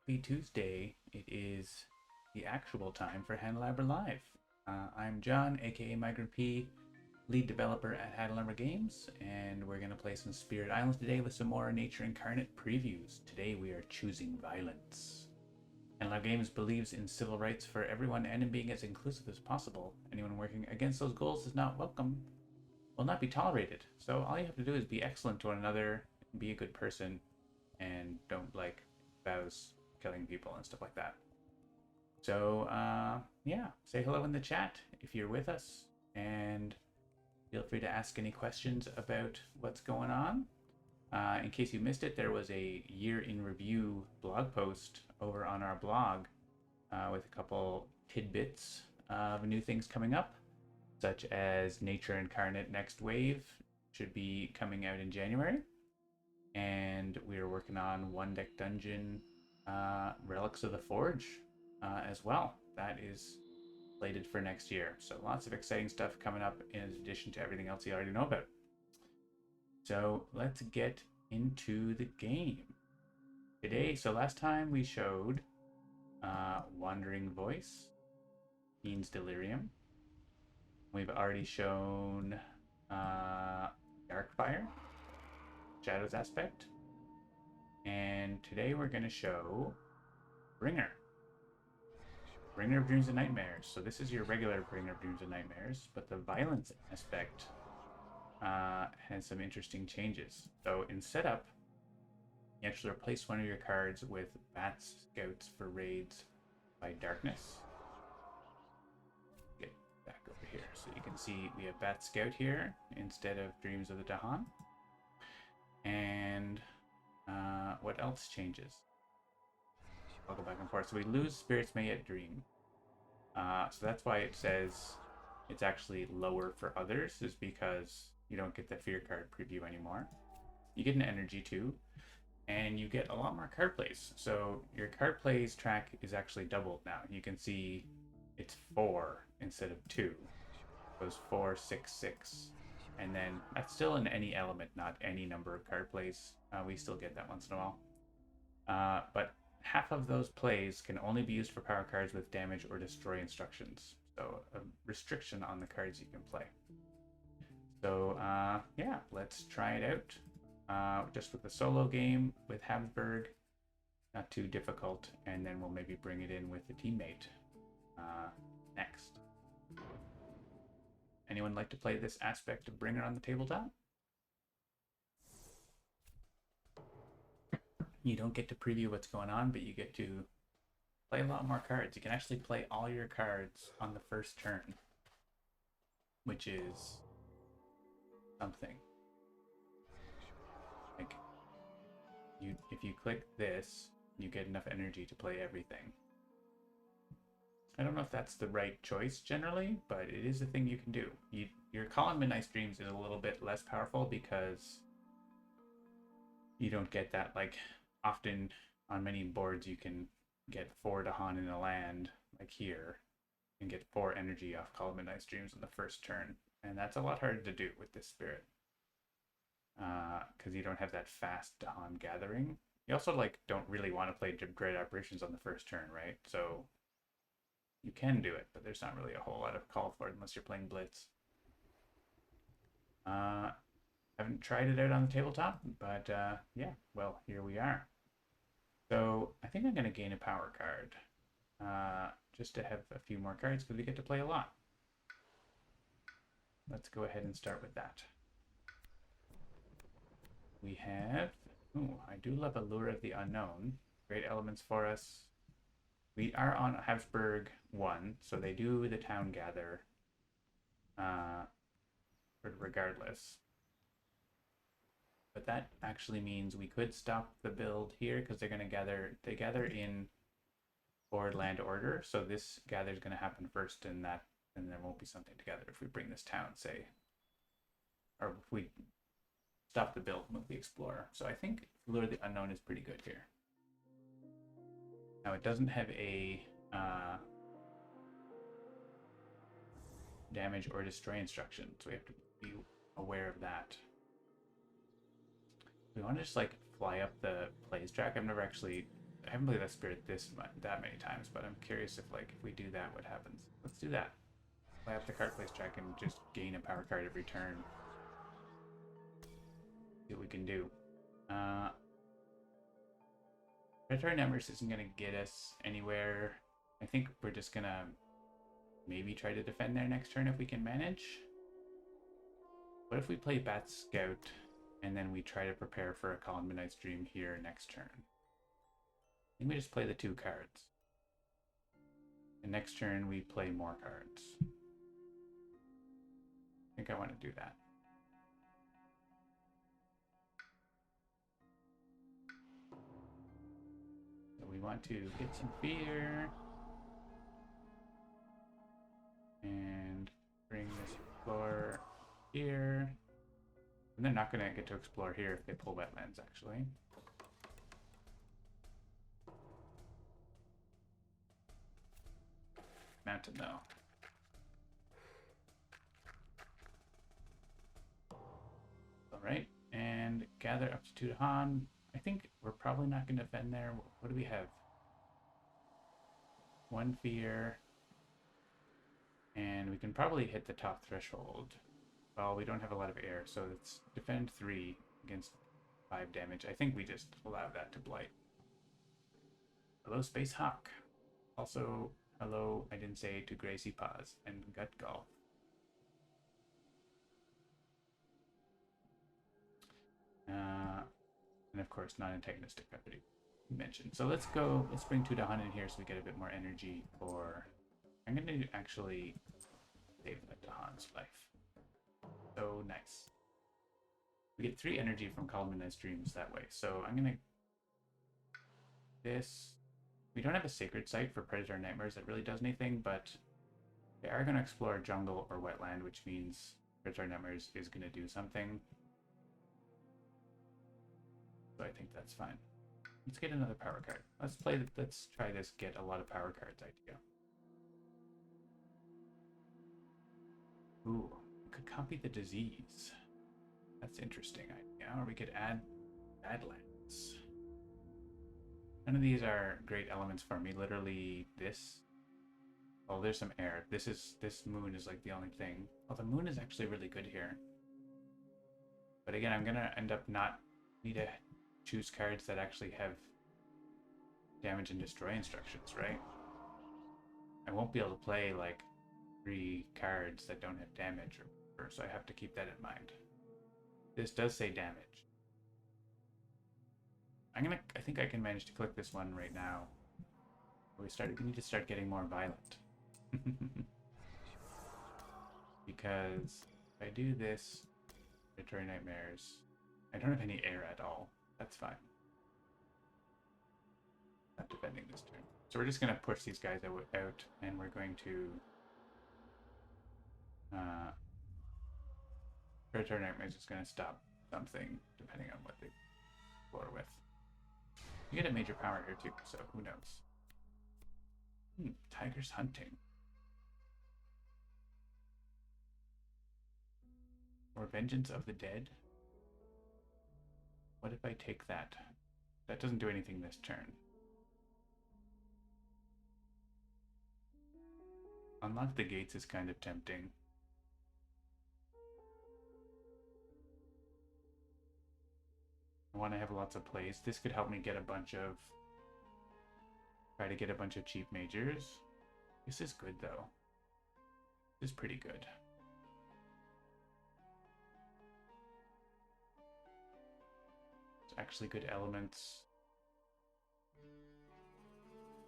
Happy Tuesday. It is the actual time for Handelabra Live. I'm John, aka Migrant P, lead developer at Handelabra Games, and we're going to play some Spirit Islands today with some more Nature Incarnate previews. Today we are choosing violence. Handelabra Games believes in civil rights for everyone and in being as inclusive as possible. Anyone working against those goals is not welcome, will not be tolerated. So all you have to do is be excellent to one another, be a good person, and don't vows killing people and stuff like that. So yeah, say hello in the chat if you're with us, and feel free to ask any questions about what's going on. In case you missed it, there was a year in review blog post over on our blog with a couple tidbits of new things coming up, such as Nature Incarnate Next Wave should be coming out in January. And we are working on One Deck Dungeon Relics of the Forge as well. That is slated for next year. So lots of exciting stuff coming up in addition to everything else you already know about. So let's get into the game. Today, so last time we showed Wandering Voice, Fiend's Delirium. We've already shown Darkfire, Shadows Aspect. And today we're going to show Bringer. Bringer of Dreams and Nightmares. So this is your regular Bringer of Dreams and Nightmares, but the violence aspect has some interesting changes. So in setup, you actually replace one of your cards with Bat Scouts for Raids by Darkness. Get back over here. So you can see we have Bat Scout here instead of Dreams of the Dahan. And what else changes? I'll go back and forth. So we lose Spirits May Yet Dream. So that's why it says it's actually lower for others, is because you don't get the Fear card preview anymore. You get an energy too, and you get a lot more card plays. So your card plays track is actually doubled now. You can see it's 4 instead of 2. It goes 4, 6, 6. And then that's still in any element, not any number of card plays. We still get that once in a while. But half of those plays can only be used for power cards with damage or destroy instructions. So a restriction on the cards you can play. So yeah, let's try it out. Just with the solo game with Habsburg, not too difficult. And then we'll maybe bring it in with the teammate next. Anyone like to play this aspect of Bringer on the tabletop? You don't get to preview what's going on, but you get to play a lot more cards. You can actually play all your cards on the first turn, which is something. Like, if you click this, you get enough energy to play everything. I don't know if that's the right choice generally, but it is a thing you can do. Your Calling Midnight Dreams is a little bit less powerful because you don't get that, like, often on many boards you can get 4 Dahan in a land, like here, and get 4 energy off Call of Midnight Dreams in the first turn. And that's a lot harder to do with this spirit. Because you don't have that fast Dahan gathering. You also don't really want to play Dread Operations on the first turn, right? So you can do it, but there's not really a whole lot of call for it unless you're playing Blitz. Haven't tried it out on the tabletop, but yeah, well, here we are. So I think I'm going to gain a power card just to have a few more cards because we get to play a lot. Let's go ahead and start with that. We have, I do love Allure of the Unknown. Great elements for us. We are on Habsburg 1, so they do the town gather regardless. But that actually means we could stop the build here because they're going to they gather in forward land order. So this gather is going to happen first, and there won't be something together if we bring this town, say, or if we stop the build, move the Explorer. So I think Lure of the Unknown is pretty good here. Now it doesn't have a damage or destroy instruction, so we have to be aware of that. We want to just fly up the plays track. I've never actually I haven't played that spirit that many times, but I'm curious if like if we do that, what happens? Let's do that. Play up the card place check and just gain a power card every turn. See what we can do. Predatory Numbers isn't gonna get us anywhere. I think we're just gonna maybe try to defend there next turn if we can manage. What if we play Bat Scout and then we try to prepare for a Call in Midnight's Dream here next turn? I think we just play the 2 cards. And next turn we play more cards. I think I want to do that. So we want to get some fear. And bring this explorer here. And they're not going to get to explore here if they pull wetlands, actually. Mountain, though. Alright, and gather up to Tudahan. I think we're probably not going to defend there. What do we have? 1 fear. And we can probably hit the top threshold. Well, we don't have a lot of air, so it's defend 3 against 5 damage. I think we just allow that to blight. Hello, Space Hawk. Also, hello, I didn't say to Gracie Paws and Gut Golf. And of course, non-antagonistic I already mentioned. So let's bring Tudahan in here so we get a bit more energy for... I'm going to actually save Tudahan's life. So nice. We get 3 energy from Call of Midnight's Dreams that way. So I'm going to... This... We don't have a Sacred Site for Predator Nightmares that really does anything, but they are going to explore jungle or wetland, which means Predator Nightmares is going to do something. So I think that's fine. Let's get another power card. Let's try this get a lot of power cards idea. Ooh, we could copy the disease. That's interesting idea. Or we could add Badlands. None of these are great elements for me. Literally this. Oh, there's some air. This moon is like the only thing. Oh, the moon is actually really good here. But again, I'm gonna end up need to choose cards that actually have damage and destroy instructions, right? I won't be able to play like 3 cards that don't have damage or whatever, so I have to keep that in mind. This does say damage. I think I can manage to click this one right now. We need to start getting more violent. Because if I do this, Predatory Nightmares, I don't have any air at all. That's fine. Not defending this turn. So we're just going to push these guys out, and we're going to Predatory Nightmares is going to stop something, depending on what they explore with. You get a major power here too, so who knows. Tigers hunting. Or Vengeance of the Dead. What if I take that? That doesn't do anything this turn. Unlock the Gates is kind of tempting. I want to have lots of plays. This could help me get try to get a bunch of cheap majors. This is good though. This is pretty good. It's actually good elements.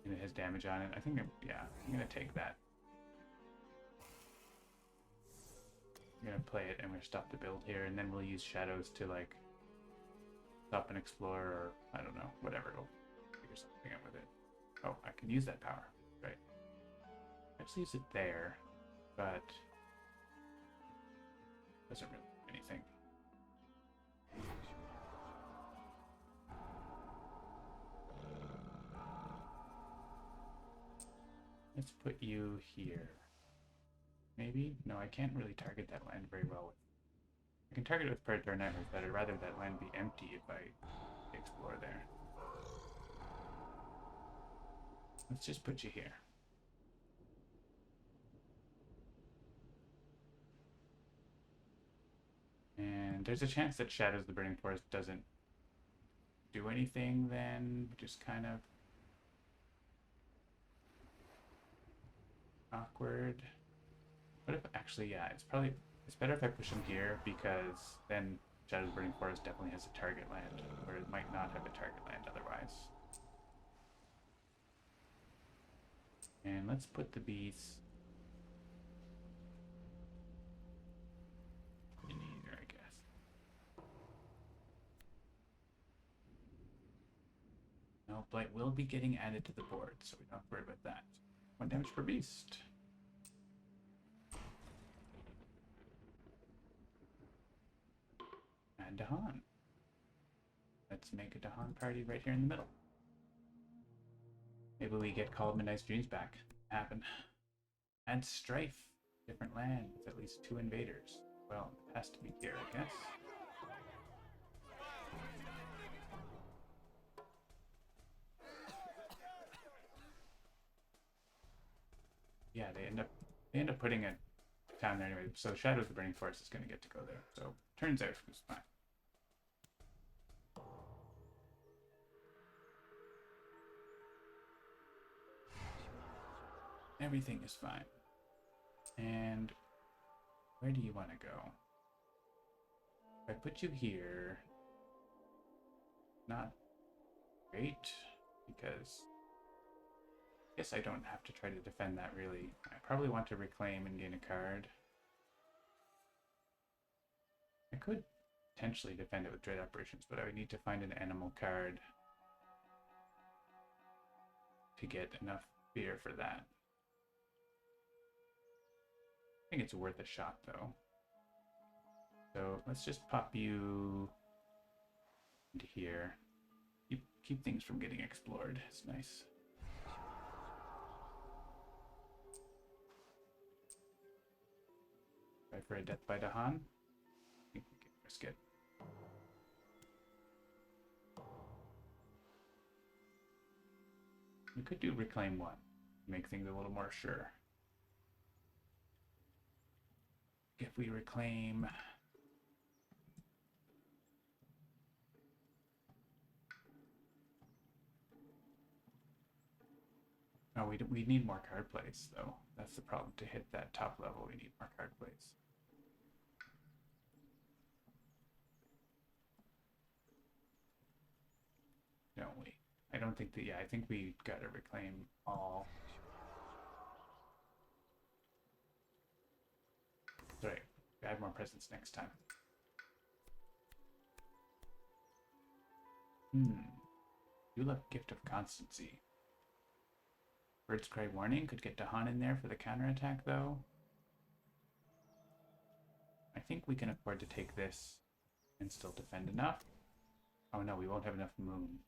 And it has damage on it. I think, I'm gonna take that. I'm gonna play it and we're gonna stop the build here, and then we'll use shadows to like stop and explore, or I don't know, whatever. It'll figure something out with it. Oh, I can use that power, right? I just use it there, but doesn't really do anything. Let's put you here. Maybe? No, I can't really target that land very well. I can target it with Predatory Nightmares, but I'd rather that land be empty if I explore there. Let's just put you here. And there's a chance that Shadows of the Burning Forest doesn't do anything then, just kind of awkward. What if, actually, yeah, it's better if I push him here, because then Shadows of the Burning Forest definitely has a target land, where it might not have a target land otherwise. And let's put the bees in here, I guess. No, Blight will be getting added to the board, so we don't have to worry about that. 1 damage per beast. Add Dahan. Let's make a Dahan party right here in the middle. Maybe we get Call of Midnight's Dreams back. Happen. Add Strife. Different land with at least 2 invaders. Well, it has to be here, I guess. Yeah, they end up putting a town there anyway. So Shadows of the Burning Forest is going to get to go there. So turns out it was fine. Everything is fine. And where do you want to go? If I put you here, not great, because I guess I don't have to try to defend that really. I probably want to reclaim and gain a card. I could potentially defend it with Dread Operations, but I would need to find an animal card to get enough fear for that. I think it's worth a shot, though. So let's just pop you into here. Keep things from getting explored. It's nice. Try for a Death by Dahan. I think we can risk it. We could do Reclaim 1. Make things a little more sure. If we reclaim... Oh, we need more card plays, though. That's the problem. To hit that top level, we need more card plays. Don't we? I don't think that, yeah, I think we gotta reclaim all. Sorry, add more presence next time. Julep Gift of Constancy. Bird's Cry Warning could get Dahan in there for the counterattack, though. I think we can afford to take this and still defend enough. Oh no, we won't have enough moon.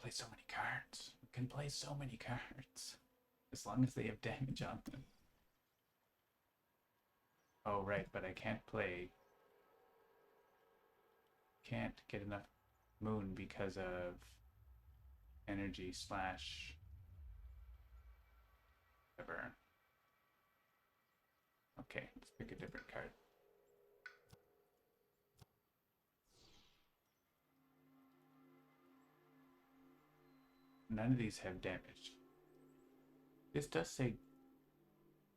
Play so many cards. We can play so many cards. As long as they have damage on them. Oh right, but I can't play... Can't get enough moon because of energy slash whatever. Okay, let's pick a different card. None of these have damage. This does say,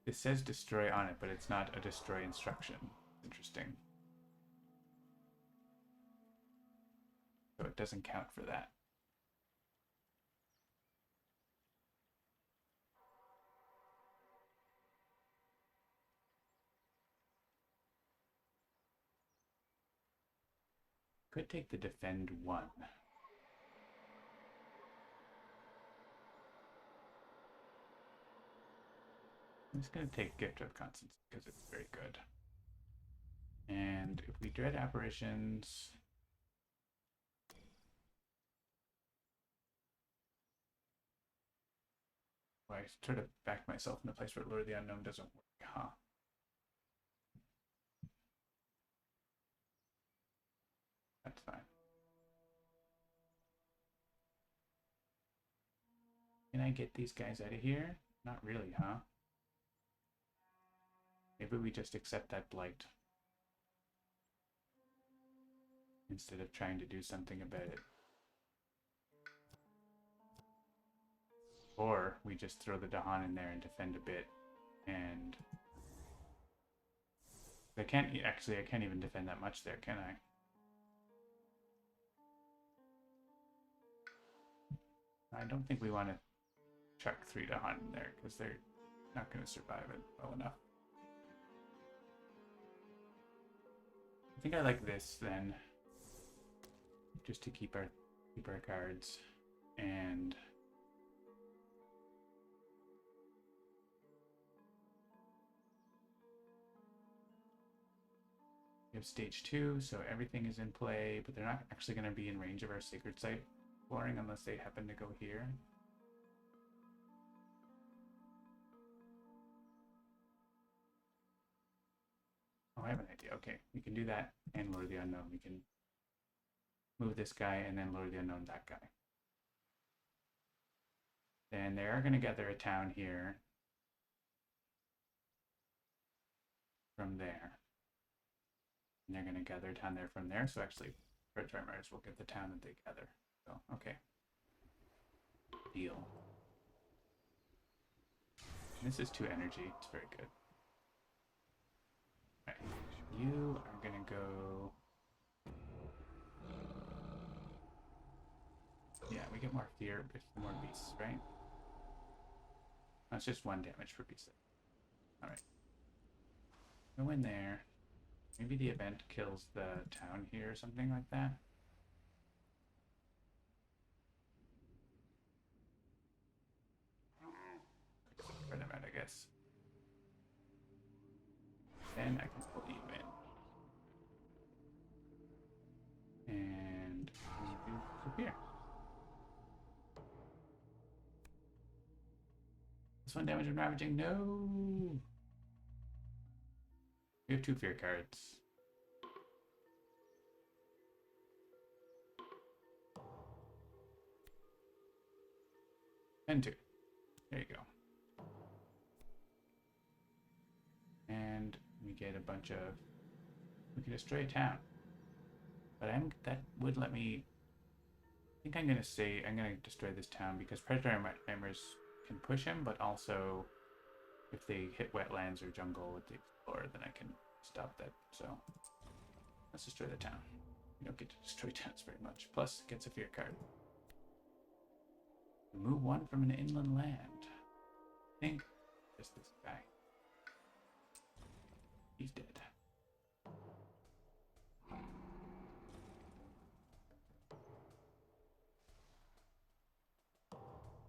this says destroy on it, but it's not a destroy instruction. Interesting. So it doesn't count for that. Could take the defend 1. I'm just going to take Gift of Constancy because it's very good. And if we dread apparitions... Well, I sort of backed myself in a place where Lure of the Unknown doesn't work, huh? That's fine. Can I get these guys out of here? Not really, huh? Maybe we just accept that blight instead of trying to do something about it. Or we just throw the Dahan in there and defend a bit. And I can't even defend that much there, can I? I don't think we want to chuck 3 Dahan in there because they're not going to survive it well enough. I think I like this then, just to keep our cards. And we have stage 2, so everything is in play, but they're not actually going to be in range of our sacred site exploring unless they happen to go here. Oh, I have an idea. Okay, we can do that and lure the unknown. We can move this guy and then lure the unknown that guy. Then they are going to gather a town here from there. And they're going to gather a town there from there. So actually, Predatory Murders will get the town that they gather. So, okay. Deal. This is 2 energy. It's very good. Right. You are going to go... Yeah, we get more fear with more beasts, right? That's just 1 damage per beast. Alright. Go in there. Maybe the event kills the town here or something like that. Spread them out, I guess. Then I can pull you in. And you disappear. This 1 damage I'm ravaging. No! We have 2 fear cards. And 2. There you go. And we get a bunch of... We can destroy a town. But that would let me... I think I'm going to say I'm going to destroy this town because Predatory Nightmares can push him, but also if they hit wetlands or jungle with the Explorer, then I can stop that. So let's destroy the town. We don't get to destroy towns very much. Plus, it gets a fear card. Remove 1 from an inland land. I think just this guy. He's dead.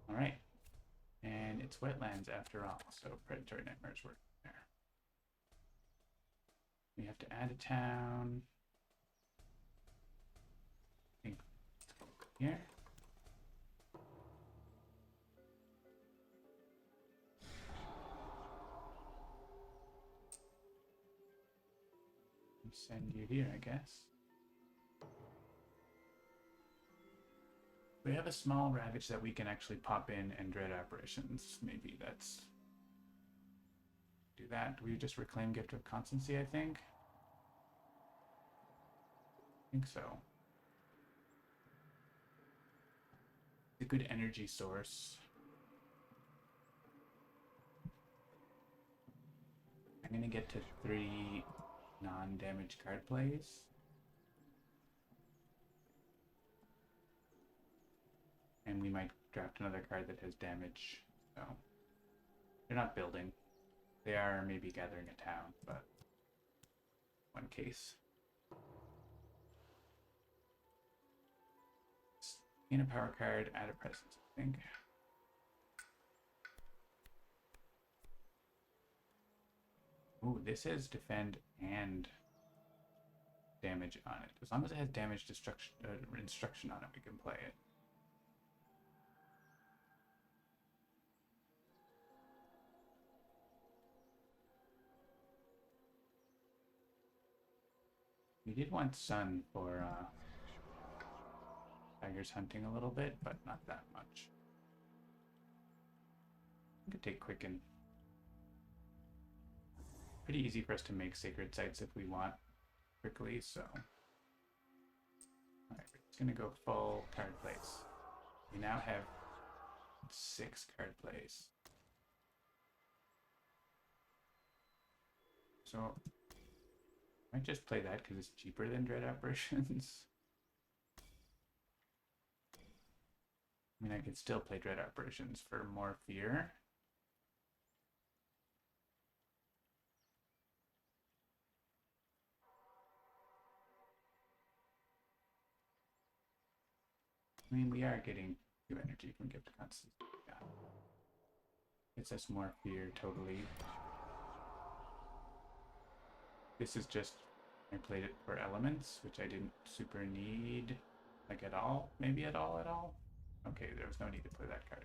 Alright. And it's wetlands after all, so Predatory Nightmares work there. We have to add a town. I think let's go here. Send you here, I guess. We have a small ravage that we can actually pop in and dread apparitions. Maybe that's... Do that. Do we just reclaim Gift of Constancy, I think? I think so. It's a good energy source. I'm gonna get to 3 non-damage card plays. And we might draft another card that has damage. So they're not building. They are maybe gathering a town, but 1 case. In a power card, add a presence, I think. Ooh, this is defend and damage on it. As long as it has damage destruction instruction on it, we can play it. We did want Sun for Tiger's hunting a little bit, but not that much. We could take Quicken. Pretty easy for us to make sacred sites if we want quickly, so. Alright, we're just gonna go full card plays. We now have 6 card plays. So, I might just play that because it's cheaper than Dread Apparitions. I mean, I could still play Dread Apparitions for more fear. I mean, we are getting 2 energy from Gift of Constancy. Yeah. It's us more fear, totally. This is just, I played it for elements, which I didn't super need, like at all. Maybe at all. Okay, there was no need to play that card.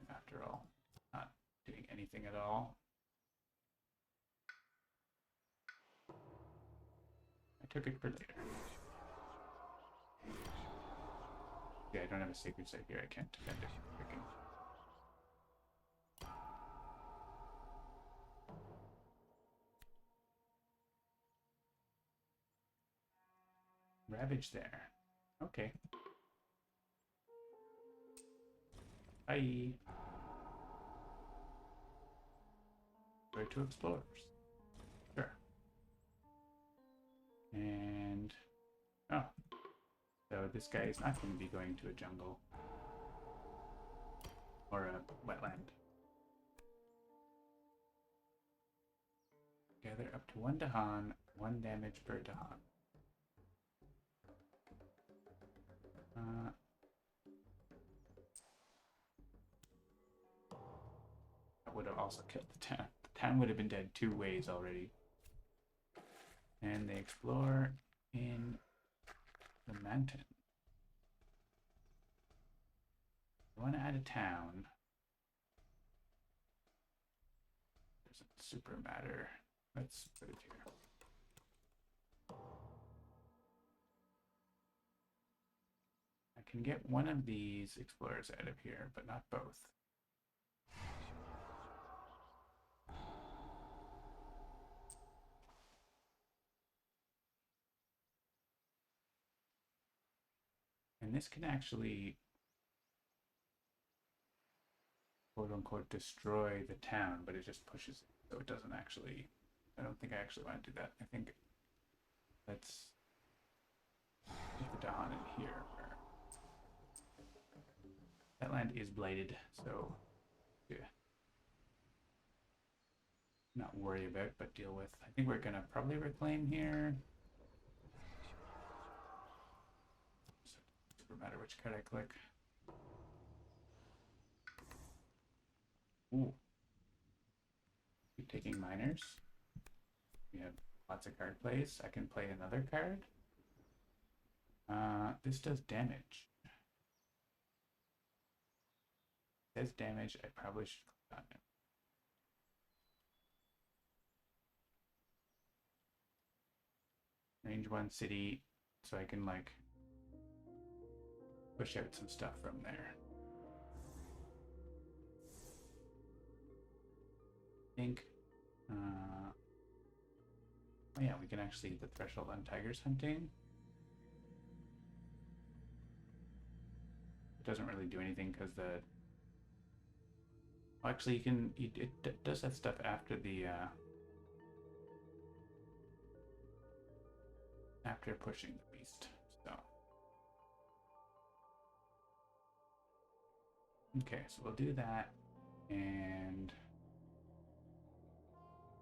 After all, not doing anything at all. I took it for later. Yeah, I don't have a sacred site here. I can't defend it. Freaking. Ravage there. Okay. Bye. Where to explorers? Sure. And oh, so this guy is not going to be going to a jungle or a wetland. Gather up to 1 Dahan, 1 damage per Dahan. That would have also killed the town. The town would have been dead 2 ways already. And they explore in the mountain. I want to add a town. Doesn't super matter. Let's put it here. I can get one of these explorers out of here, but not both. And this can actually, quote unquote, destroy the town, but it just pushes it. So it doesn't actually, I don't think I actually want to do that. I think let's put the Dahan in here. That land is blighted, so yeah. Not worry about, but deal with. I think we're gonna probably reclaim here. Doesn't matter which card I click. Ooh. Keep taking miners. We have lots of card plays. I can play another card. This does damage. It says damage. I probably should click on it. Range 1 city, so I can like push out some stuff from there. I think, oh yeah, we can actually hit the threshold on Tigers Hunting. It doesn't really do anything because the, well, actually you can, it does that stuff after the, after pushing the beast, so. Okay, so we'll do that, and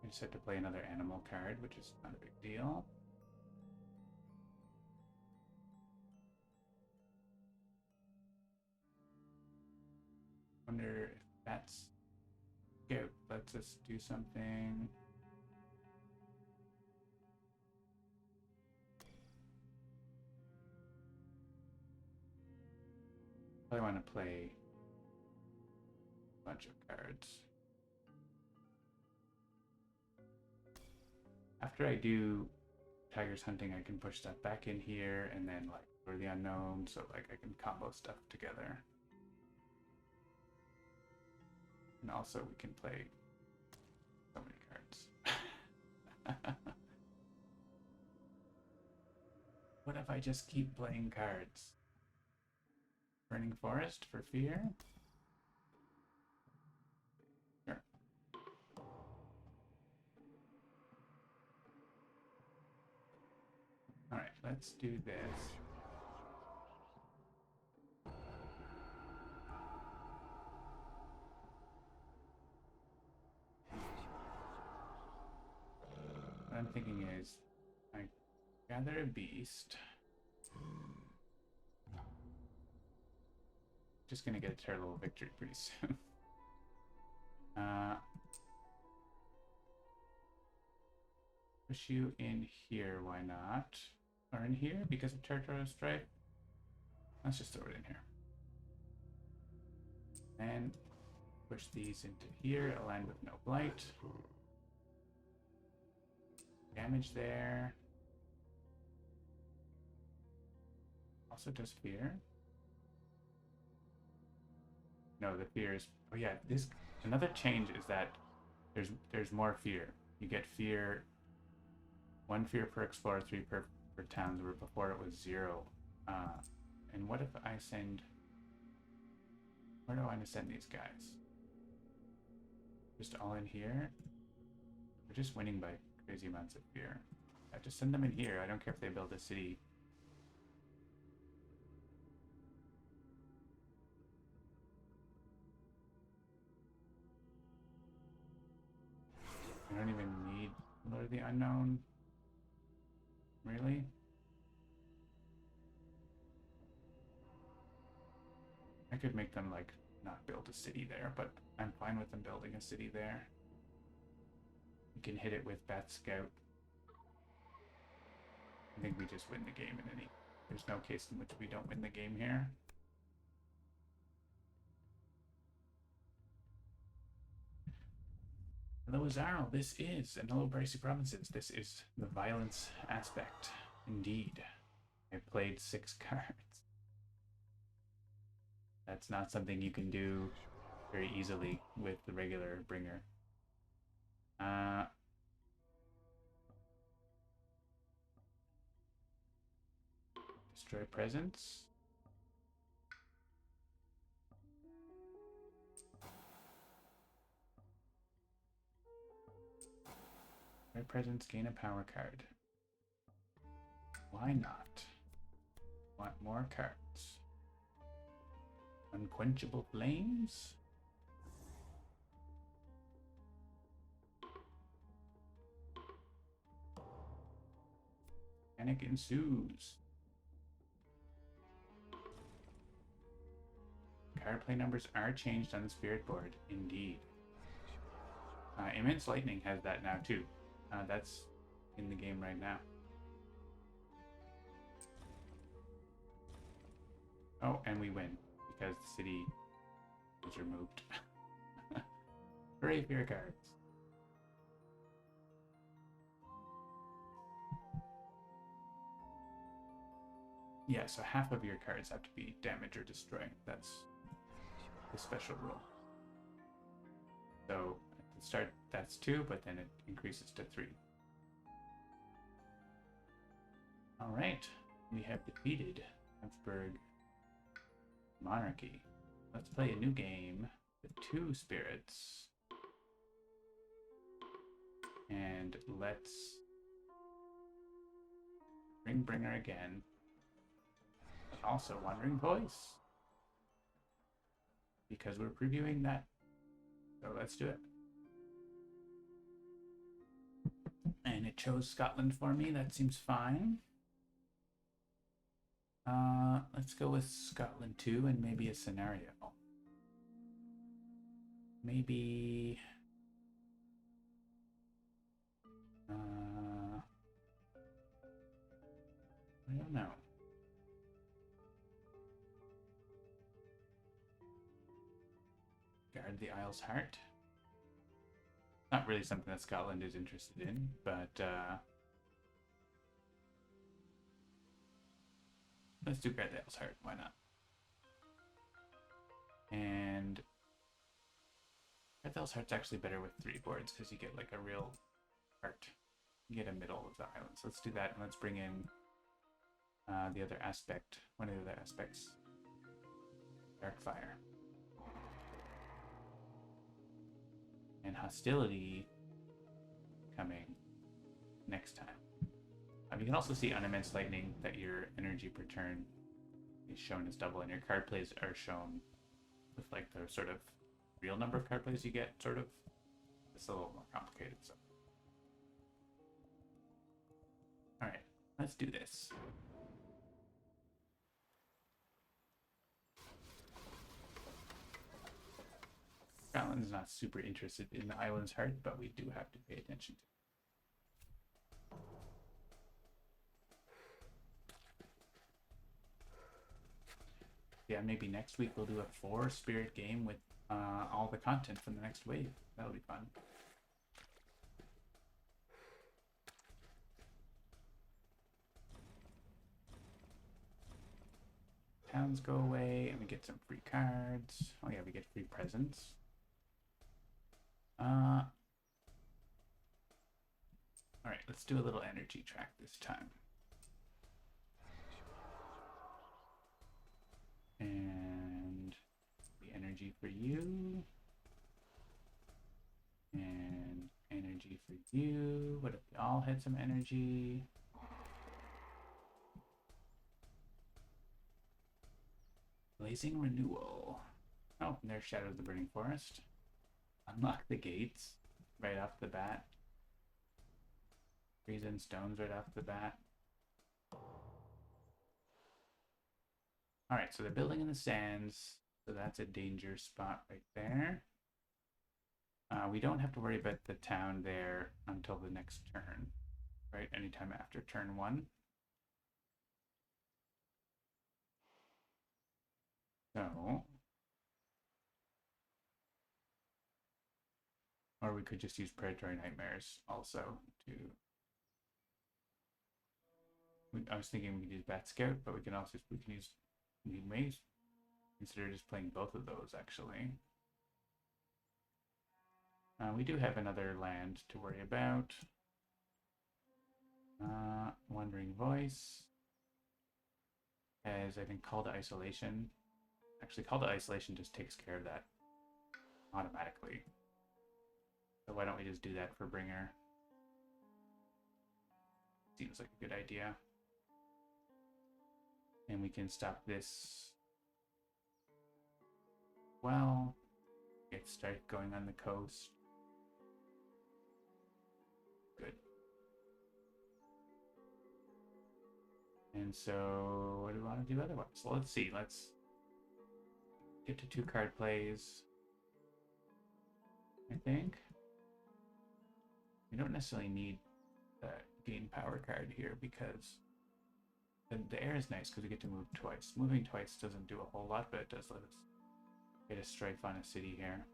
I just have to play another animal card, which is not a big deal. Wonder if that's good. Let's just do something. I want to play a bunch of cards. After I do Tigers Hunting, I can push stuff back in here and then like for the unknown, so like I can combo stuff together. And also we can play so many cards. What if I just keep playing cards? Burning Forest for fear? Sure. Alright, let's do this. What I'm thinking is, I gather a beast. Just gonna get a terrible victory pretty soon. Push you in here, why not? Or in here because of territorial strife? Let's just throw it in here. And push these into here, a land with no blight. Damage there. Also does fear. No, the fear is... Oh yeah, this... Another change is that there's more fear. You get fear... 1 fear per explorer, 3 per towns, where before it was 0. And what if I send... Where do I want to send these guys? Just all in here? We're just winning by crazy amounts of fear. I just send them in here. I don't care if they build a city. I don't even need Lord of the Unknown. Really? I could make them, like, not build a city there, but I'm fine with them building a city there. You can hit it with Bat Scout. I think we just win the game in any... There's no case in which we don't win the game here. Hello, Azarel. This is, and hello, Bracey Provinces. This is the violence aspect. Indeed. I played 6 cards. That's not something you can do very easily with the regular bringer. Destroy presence. Destroy presence, gain a power card. Why not? Want more cards? Unquenchable Flames? Panic ensues. Card play numbers are changed on the spirit board, indeed. Immense Lightning has that now too. That's in the game right now. Oh, and we win because the city was removed. Hooray for your cards. Yeah, so half of your cards have to be damage or destroy. That's the special rule. So at the start that's 2, but then it increases to 3. Alright, we have defeated Habsburg Monarchy. Let's play a new game with 2 spirits. And let's Ringbringer again. But also Wandering Voice. Because we're previewing that. So let's do it. And it chose Scotland for me. That seems fine. Let's go with Scotland 2 and maybe a scenario. Maybe... I don't know. Guard the Isle's Heart. Not really something that Scotland is interested in, but let's do Guard the Isle's Heart. Why not? And Red Heart's actually better with 3 boards because you get like a real heart. You get a middle of the island. So let's do that, and let's bring in the other aspect. One of the other aspects. Darkfire. And hostility coming next time. You can also see on Immense Lightning that your energy per turn is shown as double, and your card plays are shown with like the sort of real number of card plays you get, sort of. It's a little more complicated. So, all right, let's do this. Scotland's not super interested in the island's heart, but we do have to pay attention to it. Yeah, maybe next week we'll do a 4-spirit game with all the content from the next wave. That'll be fun. Towns go away, and we get some free cards. Oh yeah, we get free presents. Alright, let's do a little energy track this time. And the energy for you. And energy for you. What if we all had some energy? Blazing Renewal. Oh, and there's Shadow of the Burning Forest. Unlock the gates right off the bat. Reason stones right off the bat. Alright, so they're building in the sands. So that's a danger spot right there. We don't have to worry about the town there until the next turn. Right? Anytime after turn 1. So... or we could just use Predatory Nightmares also to... I was thinking we could use Bat Scout, but we can use... we may consider just playing both of those, actually. We do have another land to worry about. Wandering Voice has, I think, Call to Isolation. Actually, Call to Isolation just takes care of that automatically. So why don't we just do that for Bringer? Seems like a good idea. And we can stop this. Well, get start going on the coast. Good. And so, what do we want to do otherwise? So let's see. Let's get to 2 card plays. I think we don't necessarily need the gain power card here because the air is nice because we get to move twice. Moving twice doesn't do a whole lot, but it does let us get a strife on a city here.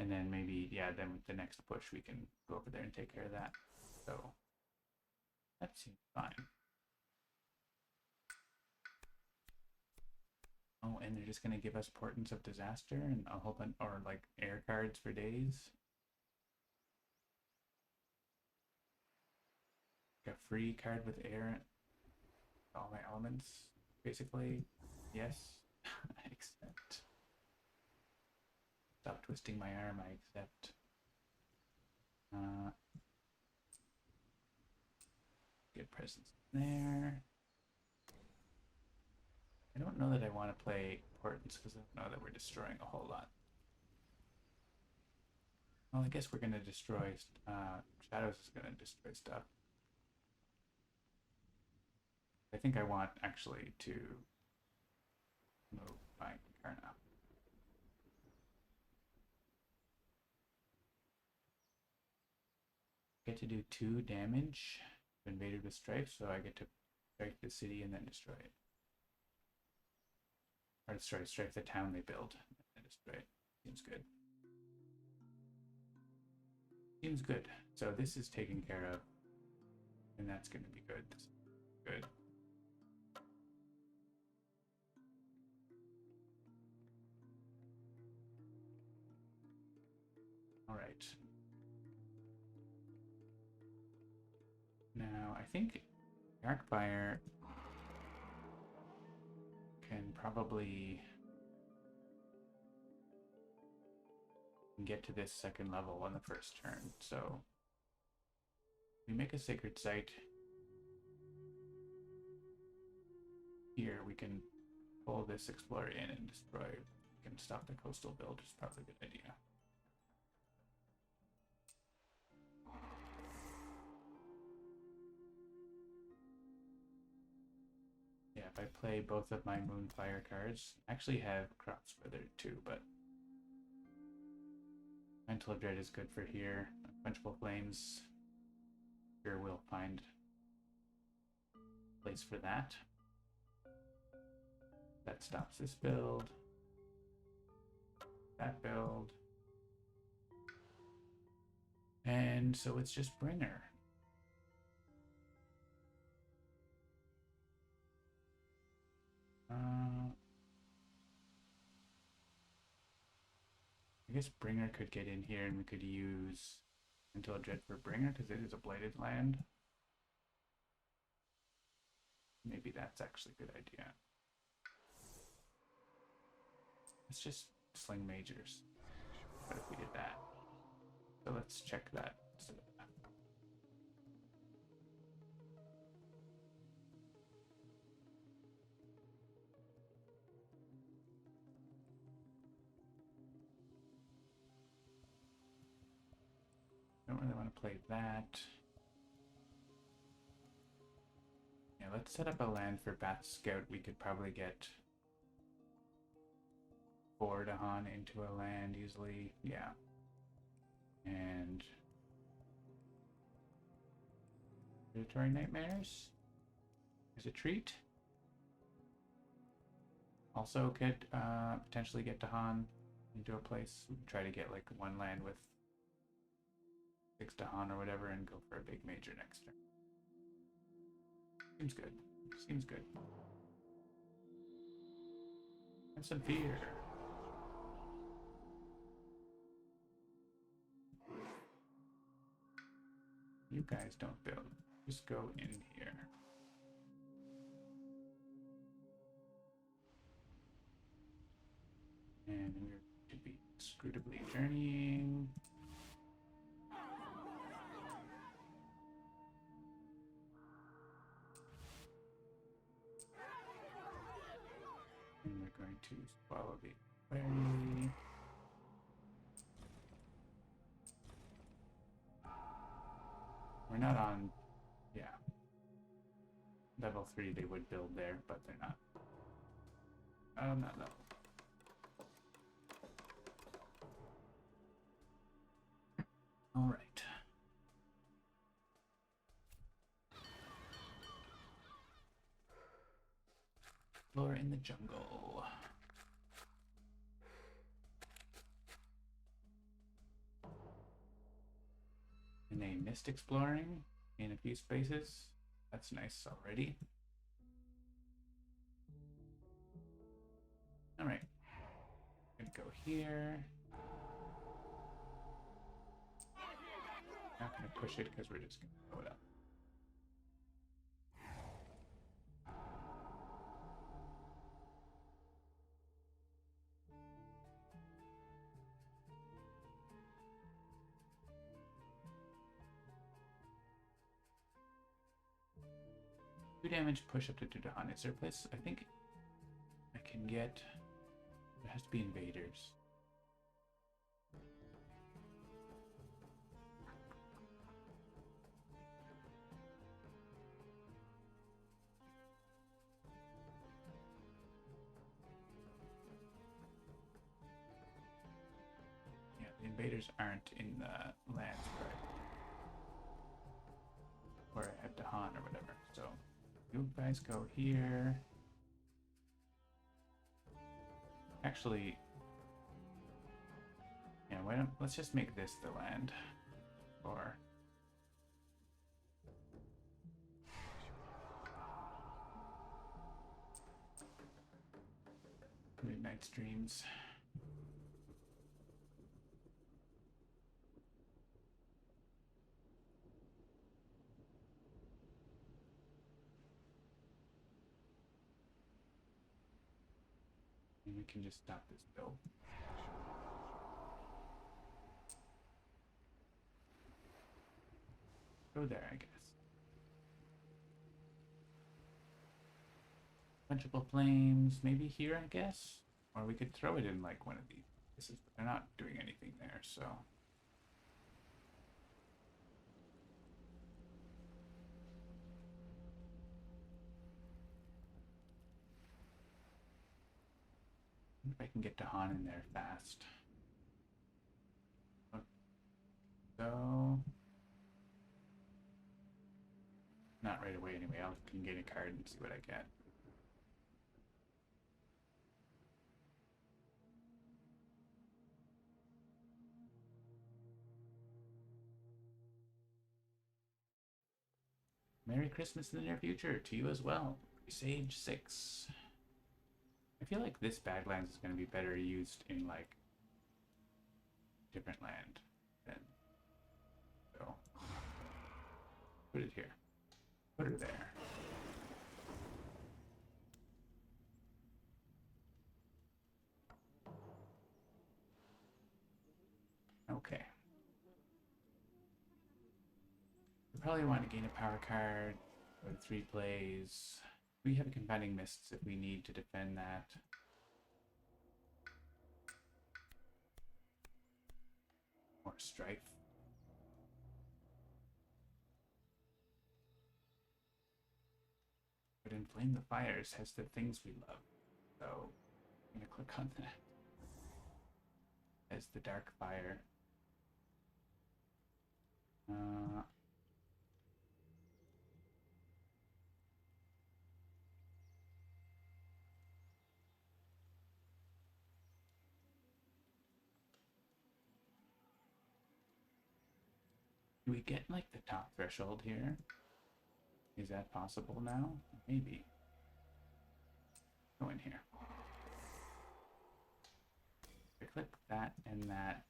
And then maybe, yeah, then with the next push we can go over there and take care of that. So that seems fine. Oh, and they're just going to give us Portents of Disaster and a whole bunch, or like air cards for days. A free card with air, all my elements, basically. Yes, I accept. Stop twisting my arm, I accept. Get presence there. I don't know that I want to play Portents because I don't know that we're destroying a whole lot. Well, I guess we're going to destroy, Shadows is going to destroy stuff. I think I want actually to move my Incarnate. Get to do 2 damage. Invaded with Strife, so I get to strike the city and then destroy it. Or strike the town they build and destroy it. Seems good. Seems good. So this is taken care of, and that's going to be good. Good. All right. Now, I think Darkfire can probably get to this second level on the first turn. So we make a sacred site. Here we can pull this explorer in and destroy. We can stop the coastal build, which is probably a good idea. Yeah, if I play both of my Moonfire cards, I actually have Crops Withered too, but Mental of Dread is good for here. Quenchable Flames, sure we'll find a place for that. That stops this build. That build. And so it's just Bringer. I guess Bringer could get in here and we could use Mental Dread for Bringer because it is a blighted land. Maybe that's actually a good idea. Let's just sling majors. What if we did that? So let's check that. Don't really want to play that. Yeah, let's set up a land for Bat Scout. We could probably get 4 Dahan into a land easily. Yeah. And Predatory Nightmares is a treat. Also could potentially get Dahan into a place. Try to get like one land with 6 Dahan or whatever and go for a big major next turn. Seems good. Seems good. And some fear. You guys don't build. Just go in here. And we're to be scrutably journeying. And we're going to follow the query. We're not on, yeah. Level 3 they would build there, but they're not. Not on that level. All right. Explore in the jungle. And they missed exploring in a few spaces. That's nice already. All right. Gonna go here. Not gonna push it because we're just gonna throw it up. Two damage, push up to 2 Dahan. Is there a place I think I can get? There has to be invaders. Yeah, the invaders aren't in the land spread where I have Dahan or whatever. So you guys go here. Actually, yeah, why don't let's just make this the land for Midnight Streams. we can just stop this build. Go there, I guess. Fungible flames, maybe here, I guess? Or we could throw it in like one of these places, but they're not doing anything there, so. If I can get to Han in there fast. So, not right away anyway. I can get a card and see what I get. Merry Christmas in the near future to you as well. Sage 6. I feel like this Badlands is going to be better used in like different land than so. Put it here. Put her there. Okay. We probably want to gain a power card or 3 plays. We have confounding mists if we need to defend that. More strife. But Inflame the Fires has the things we love. So I'm gonna click on that. As the Dark Fire. Do we get like the top threshold here? Is that possible now? Maybe. Go in here. I click that and that.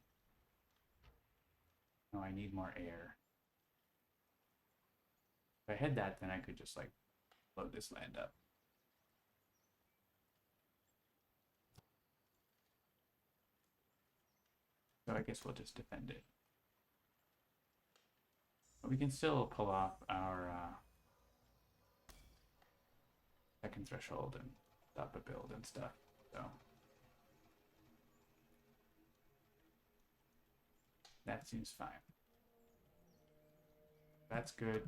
Oh, I need more air. If I had that, then I could just like load this land up. So I guess we'll just defend it. But we can still pull off our second threshold and stop a build and stuff. So that seems fine. That's good.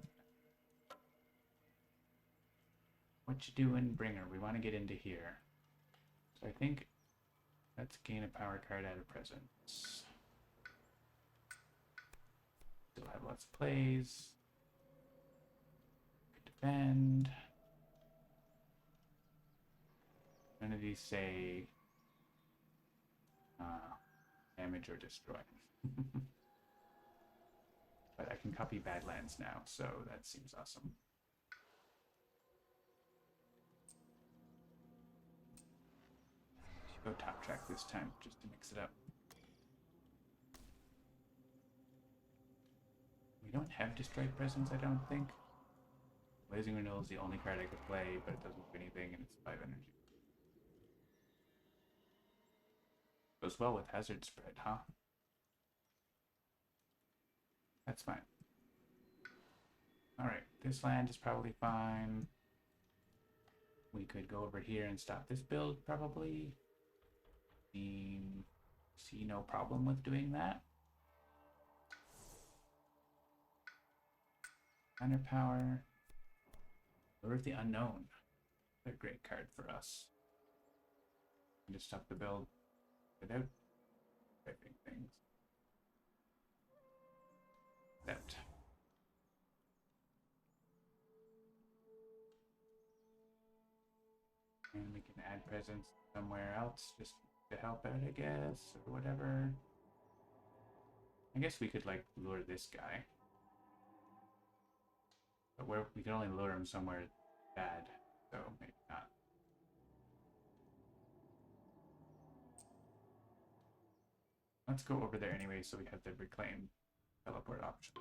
What you doing, Bringer? We want to get into here. So I think let's gain a power card out of presence. Still have lots of plays. Could defend. None of these say damage or destroy. But I can copy Badlands now, so that seems awesome. Should go top track this time just to mix it up. We don't have Destroy Presence, I don't think. Blazing Renewal is the only card I could play, but it doesn't do anything, and it's 5 energy. Goes well with Hazard Spread, huh? That's fine. Alright, this land is probably fine. We could go over here and stop this build, probably. See no problem with doing that. Minor Power. Lure of the Unknown. They're a great card for us. And just stop the build without typing things. That. And we can add presence somewhere else just to help out, I guess, or whatever. I guess we could like lure this guy. But we can only lure him somewhere bad, so maybe not. Let's go over there anyway so we have the reclaim teleport option.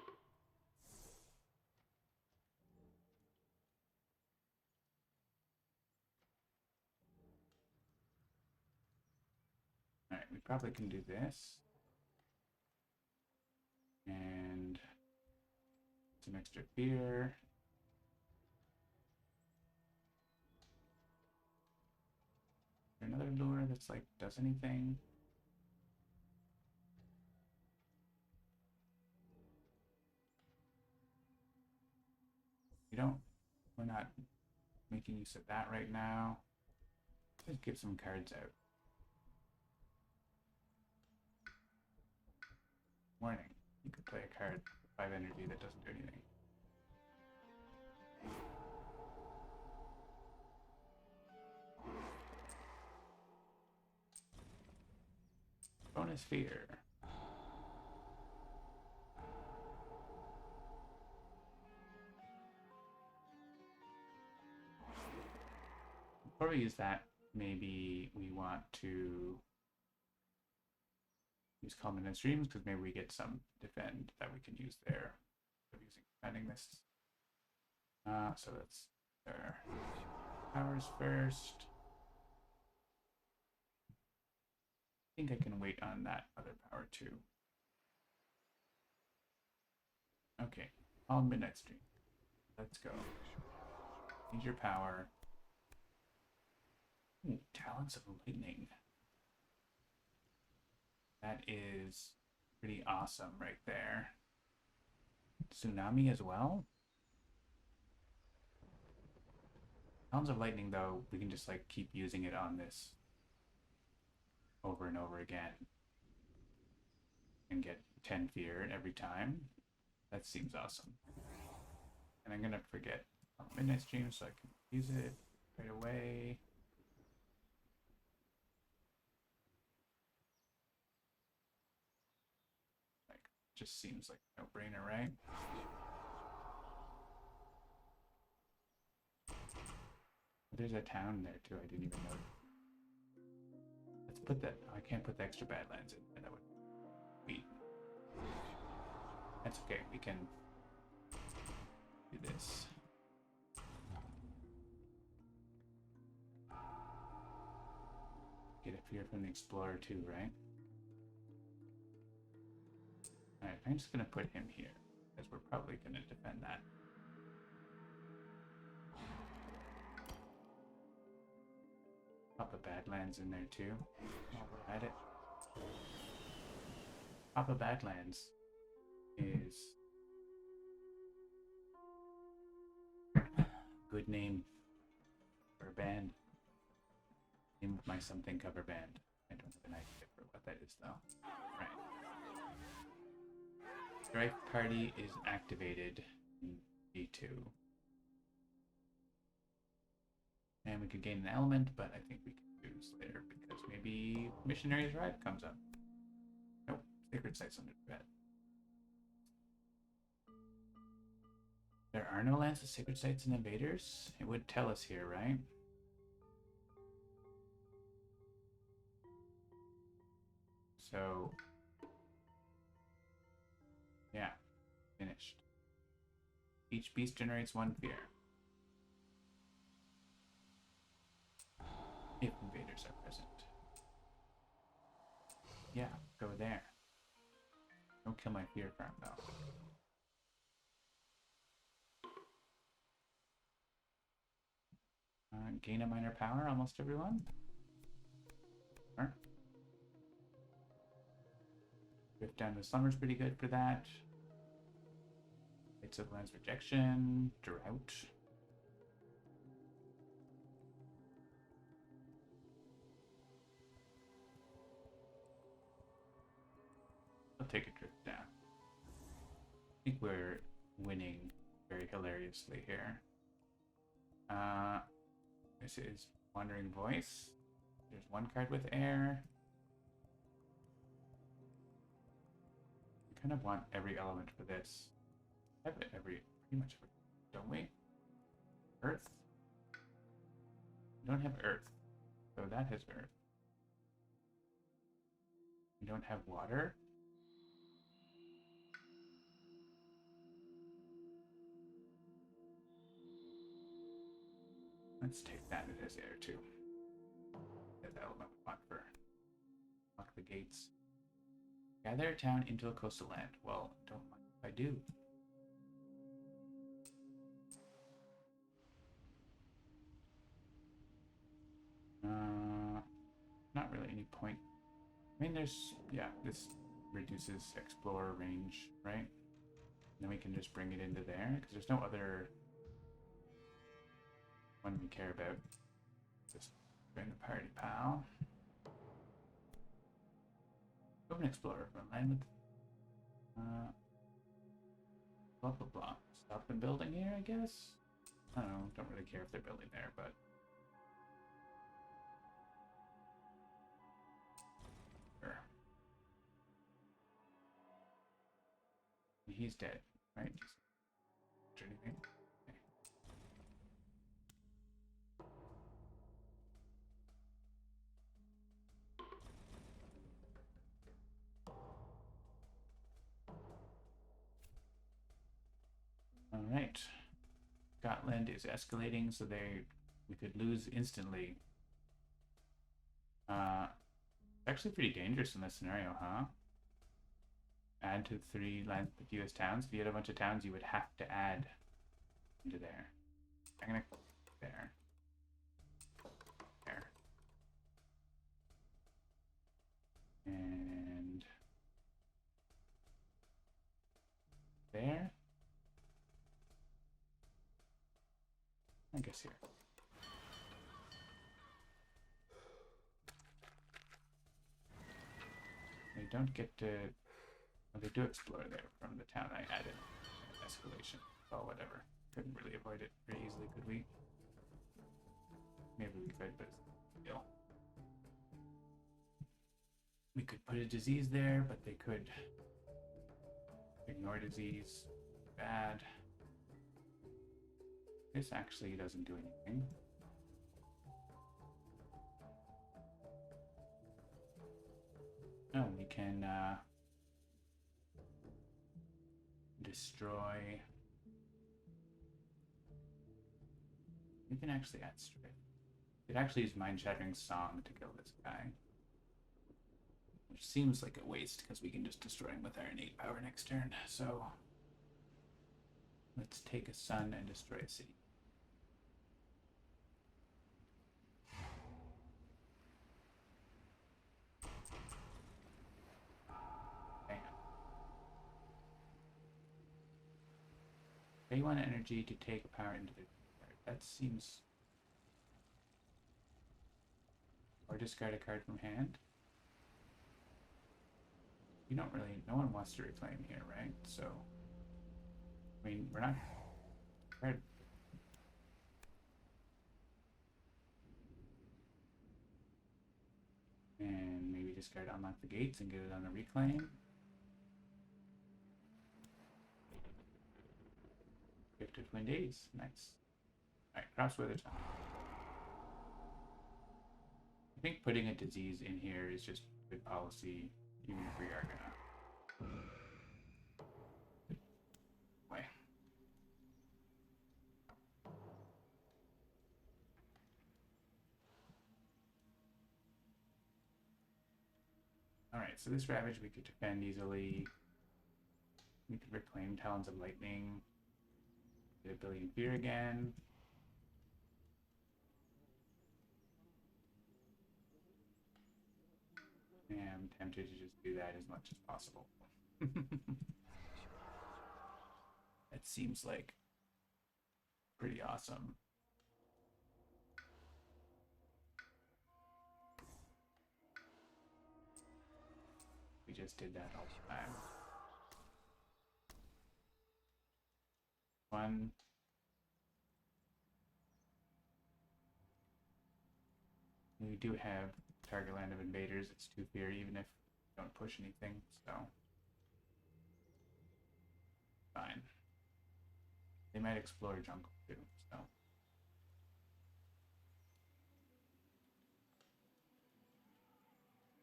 probably can do this. And some extra fear. Another lure that's like does anything. We're not making use of that right now. Let's give some cards out. Warning, you could play a card 5 energy that doesn't do anything. Bonus fear. Before we use that, maybe we want to use Culminant Streams because maybe we get some defend that we can use there. So using defending this. So that's their powers first. I think I can wait on that other power too. Okay, all Midnight Stream. Let's go. Need your power. Ooh, Talents of Lightning. That is pretty awesome right there. Tsunami as well. Talents of Lightning, though, we can just like keep using it on this over and over again and get 10 fear every time. That seems awesome. And I'm gonna forget Midnight Stream so I can use it right away. Like, just seems like a no-brainer, right? There's a town there too, I didn't even know. Let's put that, I can't put the extra Badlands in there, that would be. That's okay, we can do this. Get a fear from the Explorer too, right? Alright, I'm just gonna put him here, because we're probably gonna defend that. Pop a Badlands in there too, while we're at it. Papa Badlands is good name for a band. Name of my something cover band. I don't have an idea for what that is though. Right. Strike Party is activated in D2. And we could gain an element, but I think we can choose later because maybe Missionary's Ride comes up. Nope, Sacred Sites under threat. There are no lands of Sacred Sites and Invaders? It would tell us here, right? So, yeah, finished. Each beast generates 1 fear. If invaders are present. Yeah, go there. Don't kill my fear farm though. Gain a minor power, almost everyone. Sure. Drift down to Slumber's pretty good for that. It's of Lands Rejection, Drought. I'll take a drift down. I think we're winning very hilariously here. This is Wandering Voice. There's 1 card with air. We kind of want every element for this. I have pretty much every, don't we? Earth? We don't have Earth. So that has Earth. We don't have water. Let's take that as air too. That element we want for the gates. Gather a town into a coastal land. Well, don't mind if I do. Not really any point. I mean, there's, yeah, this reduces explorer range, right? And then we can just bring it into there, because there's no other one we care about. Just bring the party, pal. Open explorer from land with blah blah blah. Stop them building here, I guess. I don't know. Don't really care if they're building there, but sure. He's dead, right? Anything? Okay. All right. Scotland is escalating, so we could lose instantly. Actually pretty dangerous in this scenario, huh? Add to 3 lands with the fewest towns. If you had a bunch of towns, you would have to add into there. I'm gonna there. There. And there. I guess here. They don't get to... Well, they do explore there from the town I added. Escalation. Oh, whatever. Couldn't really avoid it very easily, could we? Maybe we could, but still. We could put a disease there, but they could ignore disease. Bad. This actually doesn't do anything. Oh, we can destroy. We can actually add straight. It actually use mind-shattering song to kill this guy, which seems like a waste because we can just destroy him with our innate power next turn. So let's take a sun and destroy a city. Pay 1 energy to take power into the card. That seems... Or discard a card from hand. You don't really... No one wants to reclaim here, right? So... I mean, we're not... Card... And maybe discard Unlock the Gates and get it on a reclaim. Gift of Twin Days. Nice. Alright, cross weather time. I think putting a disease in here is just good policy, even if we are gonna... Way. Alright, so this Ravage we could defend easily. We could reclaim Talons of Lightning. Get a billion fear again. And I'm tempted to just do that as much as possible. It seems like pretty awesome. We just did that all the time. One. We do have target land of invaders. It's 2 fear even if we don't push anything, so fine. They might explore jungle too, so.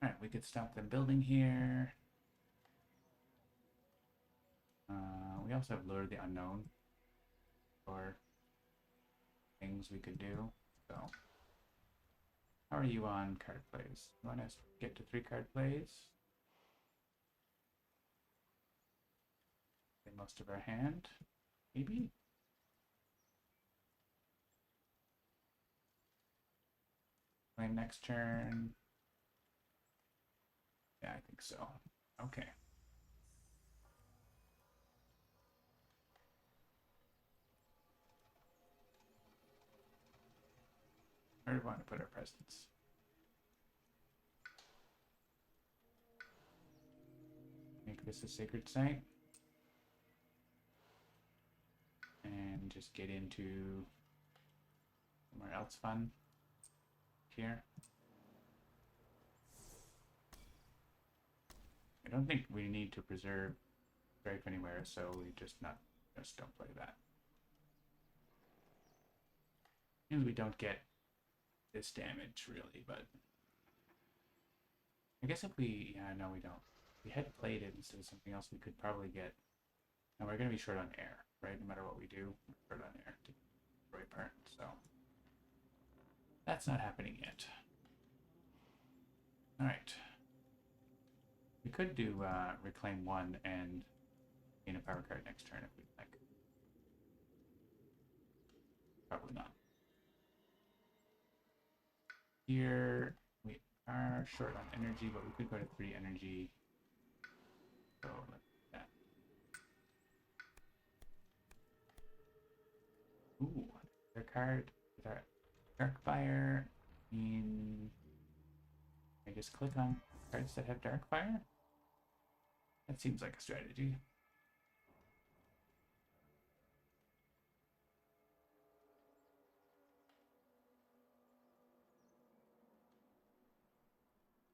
Alright, we could stop them building here. We also have Lure the Unknown for things we could do, so. How are you on card plays? You want to get to 3 card plays? Play most of our hand, maybe? Play next turn. Yeah, I think so. Okay. Where do we want to put our presents? Make this a sacred site. And just get into somewhere else fun here. I don't think we need to preserve strife anywhere, so we just don't play that. And we don't get this damage really, but I guess if we, yeah, no, we don't. If we had played it instead of something else, we could probably get. And we're going to be short on air, right? No matter what we do, we're short on air to the right part. So that's not happening yet. All right. We could do reclaim 1 and gain a power card next turn if we'd like. Probably not. Here we are short on energy, but we could go to 3 energy. So let's do that. Ooh, their card with our Darkfire. I just click on cards that have Darkfire. That seems like a strategy.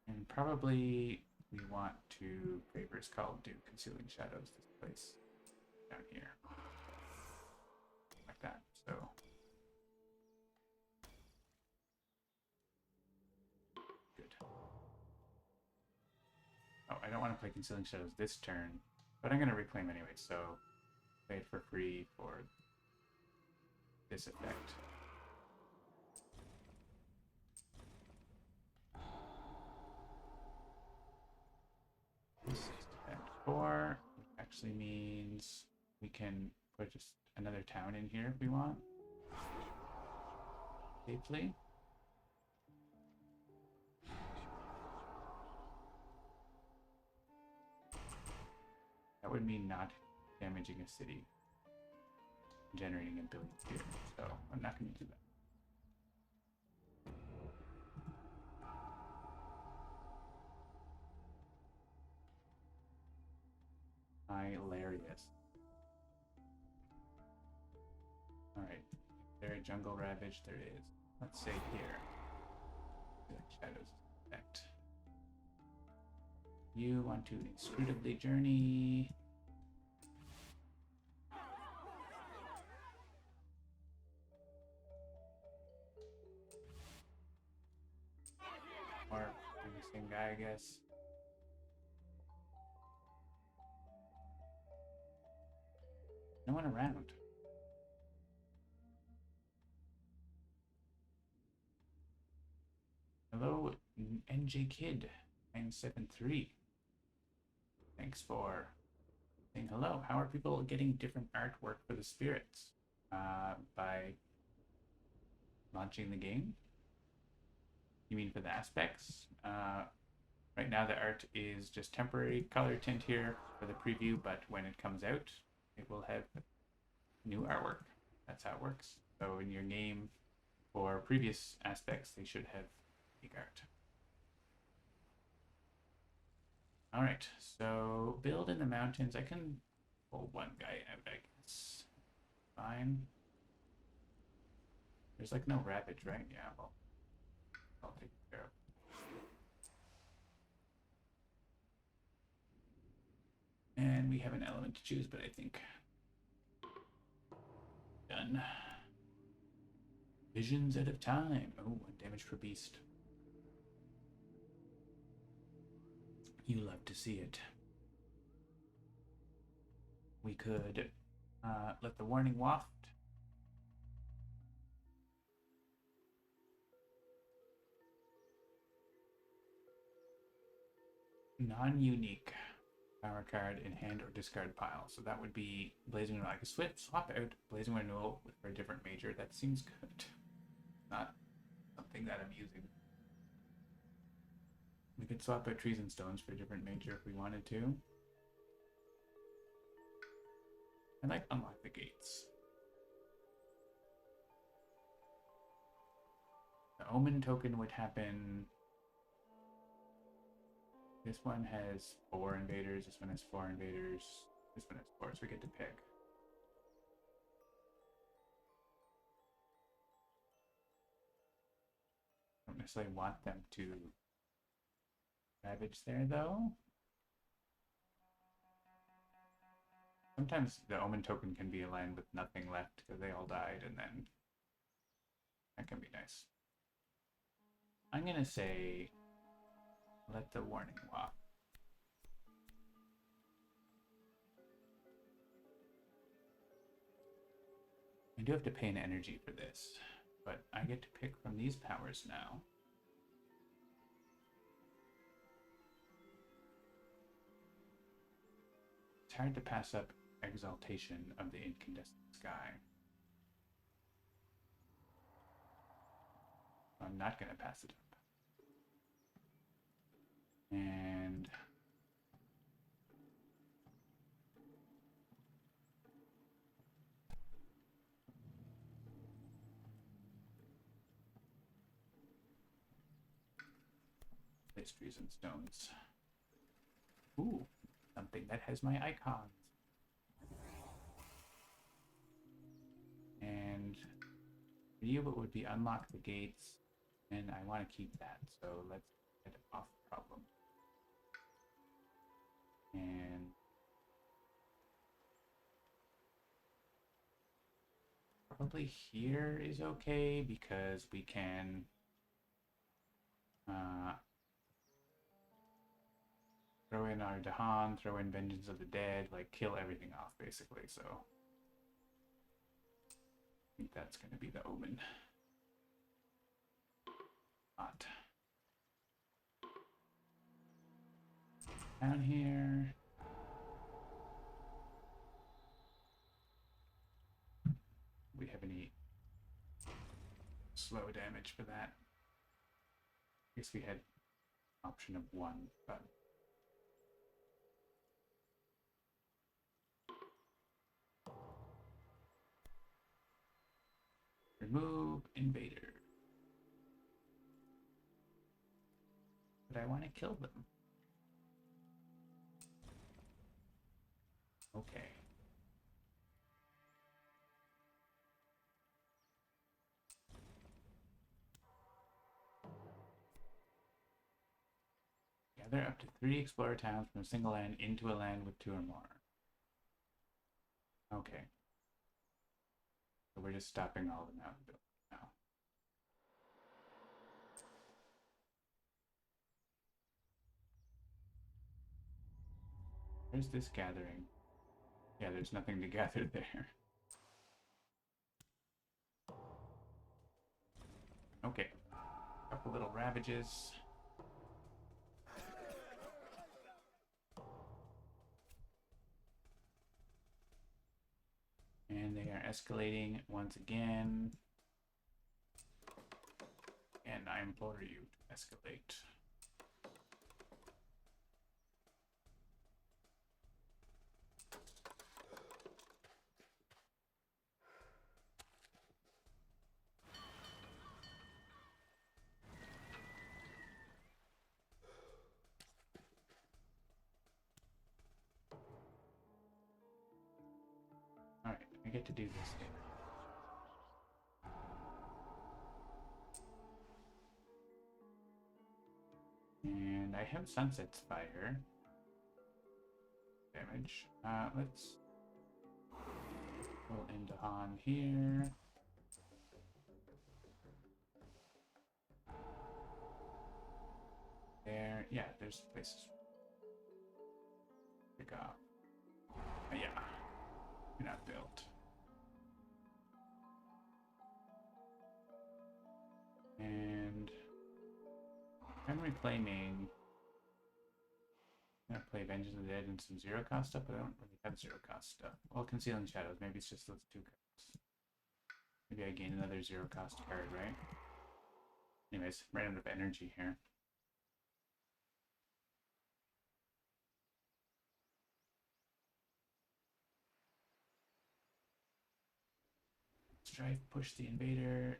And probably we want to Graver's Call do Concealing Shadows this place down here. Like that. So good. Oh, I don't want to play Concealing Shadows this turn, but I'm gonna reclaim anyway, so play it for free for this effect. This is effect 4, which actually means we can put just another town in here if we want. Safely. That would mean not damaging a city, generating a billion here, so I'm not going to do that. Hilarious. Alright, is there a jungle ravage? There is. Let's say here. Shadows effect. You want to inscrutably journey. Or the same guy, I guess. No one around. Hello, NJ Kid 973. Thanks for saying hello. How are people getting different artwork for the spirits? By launching the game? You mean for the aspects? Right now the art is just temporary color tint here for the preview, but when it comes out, it will have new artwork. That's how it works. So in your game, for previous aspects, they should have big art. All right, so build in the mountains. I can pull one guy out, I guess. Fine. There's like no ravage, right? Yeah, well, I'll take care of. And we have an element to choose, but I think done. Visions out of time. Oh, 1 damage per beast. You love to see it. We could let the warning waft. non-unique power card in hand or discard pile. So that would be Blazing Renewal. I could swap out Blazing Renewal for a different major. That seems good. Not something that I'm using. We could swap out Trees and Stones for a different major if we wanted to. I like Unlock the Gates. The Omen token would happen. This one has 4 invaders, this one has 4 invaders, this one has 4, so we get to pick. I don't necessarily want them to ravage there though. Sometimes the Omen token can be a land with nothing left because they all died, and then that can be nice. I'm gonna say let the warning walk. I do have to pay an energy for this, but I get to pick from these powers now. It's hard to pass up Exaltation of the Incandescent Sky. I'm not going to pass it up. And place Trees and Stones. Ooh, something that has my icons. And for you, it would be Unlock the Gates, and I want to keep that, so let's get off the problem. And probably here is okay because we can throw in our Dahan, throw in Vengeance of the Dead, like kill everything off basically, so I think that's going to be the Omen. Not. Down here. We have any slow damage for that? I guess we had option of 1, but remove invader. But I want to kill them. Okay. Gather up to 3 explorer towns from a single land into a land with 2 or more. Okay. So we're just stopping all the mountain building now. Where's this gathering? Yeah, there's nothing to gather there. Okay. Couple little ravages. And they are escalating once again. And I implore you to escalate. Alright, I get to do this thing. And I have Sunset's Fire damage. Let's pull into Han here. There, yeah, there's places. Pick up. Yeah, you're not built. And I'm reclaiming play Vengeance of the Dead and some zero cost stuff, but I don't really have zero cost stuff. Well, Concealing Shadows. Maybe it's just those 2 cards. Maybe I gain another zero cost card, right? Anyways, ran out of energy here. Strife, push the invader.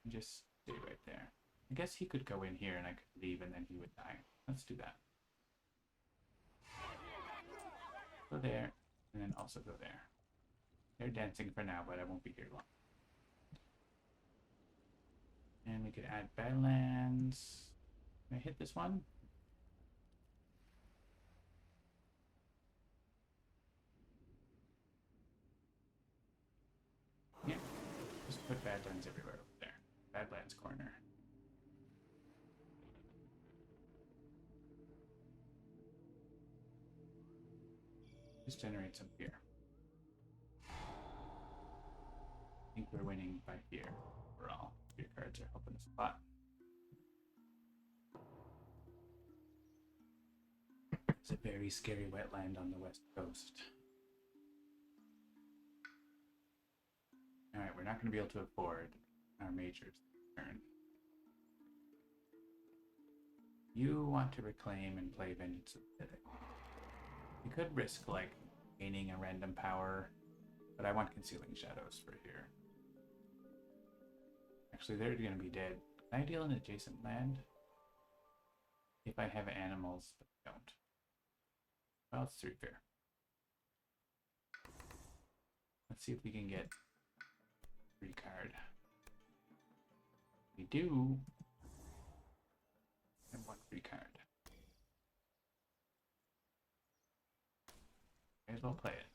And just stay right there. I guess he could go in here and I could leave and then he would die. Let's do that. Go there, and then also go there. They're dancing for now, but I won't be here long. And we could add Badlands. Can I hit this one? Yeah. Just put Badlands everywhere over there. Badlands corner. Just generate some fear. I think we're winning by fear overall. Fear cards are helping us a lot. It's a very scary wetland on the west coast. Alright, we're not going to be able to afford our majors turn. You want to reclaim and play Vengeance of the Dead. You could risk, like, gaining a random power, but I want Concealing Shadows for here. Actually, they're going to be dead. Can I deal an adjacent land? If I have animals, but I don't. Well, it's 3 fair. Let's see if we can get 3 card. We do. And 1 free card. May as well play it.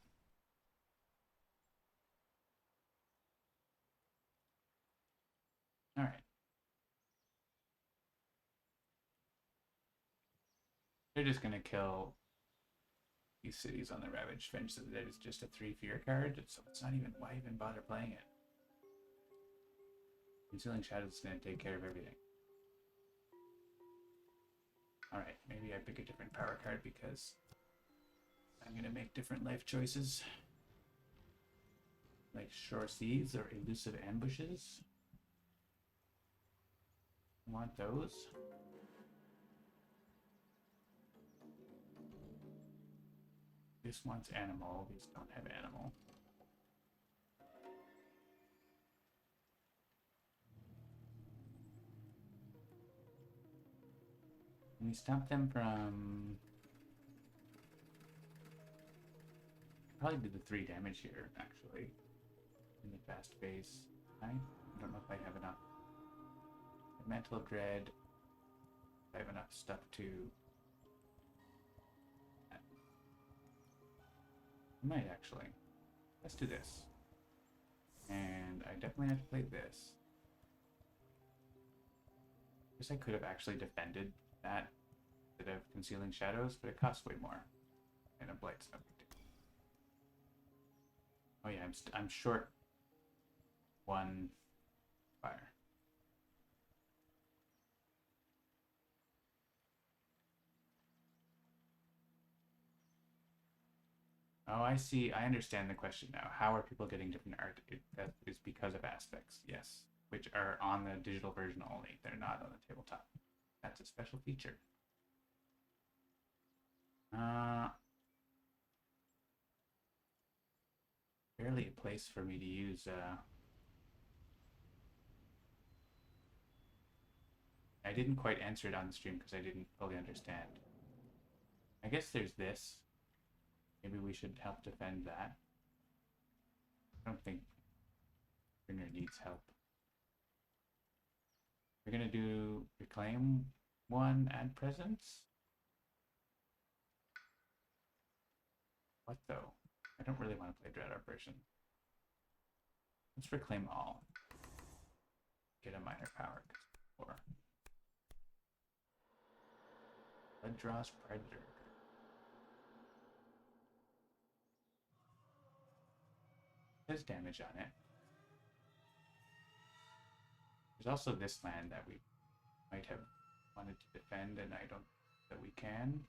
Alright. They're just gonna kill these cities on the Ravaged. Vengeance of the Dead is just a 3 fear card, so it's not even, why even bother playing it? Concealing Shadows is gonna take care of everything. Alright, maybe I pick a different power card because I'm gonna make different life choices. Like Shore Seas or Elusive Ambushes. I want those. This one's animal, these don't have animal. Can we stop them from... Probably do the 3 damage here, actually. In the fast phase. I don't know if I have enough. Mantle of Dread. I have enough stuff to... I might actually. Let's do this. And I definitely have to play this. I guess I could have actually defended that instead of Concealing Shadows, but it costs way more. And a Blight's no big deal. Oh yeah, I'm short 1 fire. Oh, I see. I understand the question now. How are people getting different art? That is because of aspects, yes, which are on the digital version only. They're not on the tabletop. That's a special feature. Barely a place for me to use. I didn't quite answer it on the stream because I didn't fully understand. I guess there's this. Maybe we should help defend that. I don't think Bringer needs help. We're gonna do Reclaim 1, add presence? What though? I don't really want to play Dread Operation. Let's Reclaim all. Get a minor power. Or Blood Draws Predator. There's damage on it. There's also this land that we might have wanted to defend, and I don't think that we can.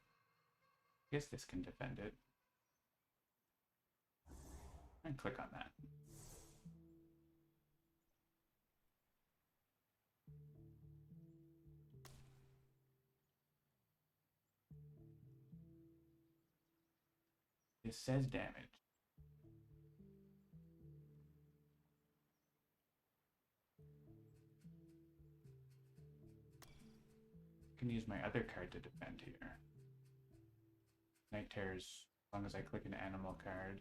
I guess this can defend it. And click on that. This says damage. I can use my other card to defend here. Night Terrors, as long as I click an animal card.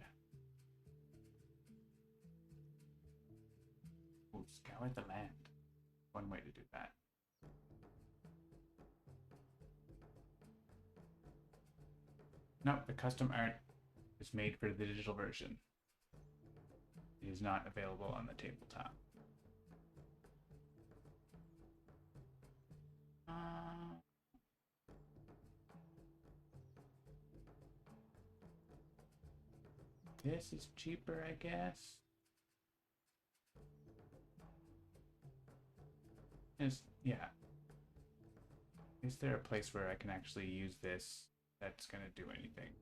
Ooh, scour the land. One way to do that. No, the custom art is made for the digital version. It is not available on the tabletop. This is cheaper, I guess. Yeah. Is there a place where I can actually use this that's gonna do anything?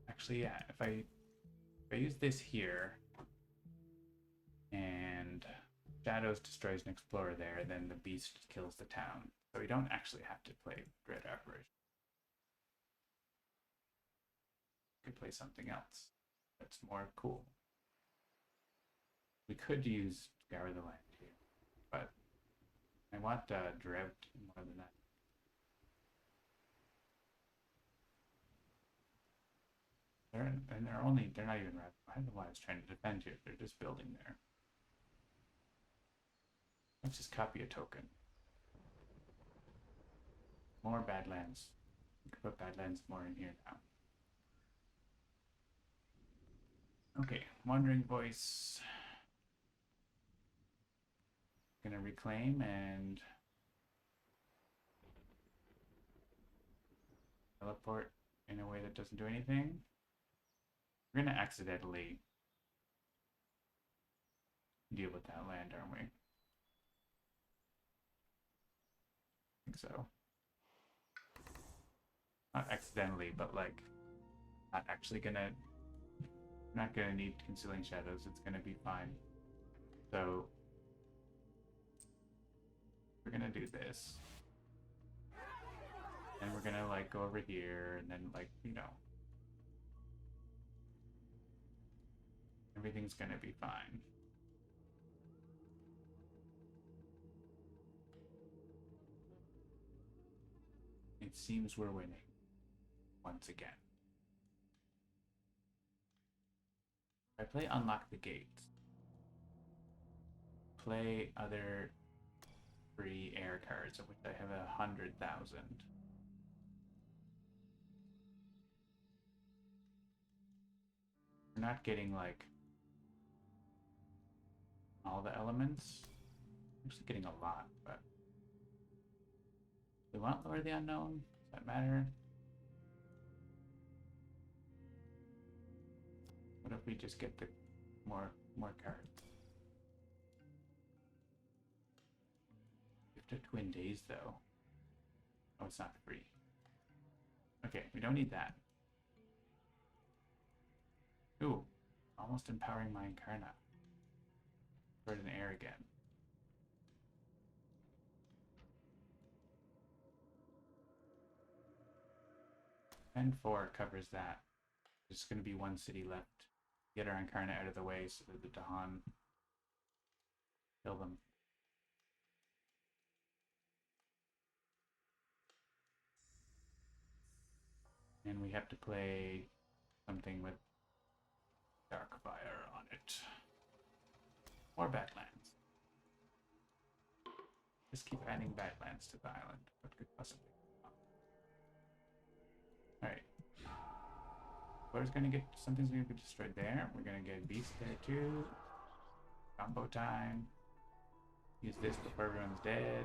Actually, yeah. If I use this here, and Shadows destroys an explorer there, then the beast kills the town. So we don't actually have to play Dread Apparition. We could play something else that's more cool. We could use Scour the Land here, but I want Drought more than that. They're not even red. I don't know why I was trying to defend here. They're just building there. Let's just copy a token. More Badlands. We can put Badlands more in here now. Okay, Wandering Voice. Gonna reclaim and teleport in a way that doesn't do anything. We're gonna accidentally deal with that land, aren't we? I think so. Not accidentally, but like not actually gonna. Not gonna need Concealing Shadows. It's gonna be fine. So we're gonna do this, and we're gonna like go over here, and then like everything's gonna be fine. It seems we're winning once again. I play Unlock the Gates. Play other free air cards, of which I have 100,000. We're not getting like all the elements. I'm actually getting a lot, but we want Lord of the Unknown. Does that matter? What if we just get the more cards? Gift of Twin Days, though. Oh, it's not free. Okay, we don't need that. Ooh, almost empowering my Incarnate. Bird in the air again. And 4 covers that. There's going to be one city left. Get our Incarnate out of the way so that the Dawn kill them. And we have to play something with Darkfire on it. More Badlands. Just keep adding Badlands to the island. What could possibly go wrong? Alright. Something's gonna get destroyed there. We're gonna get a beast there too. Combo time. Use this before everyone's dead.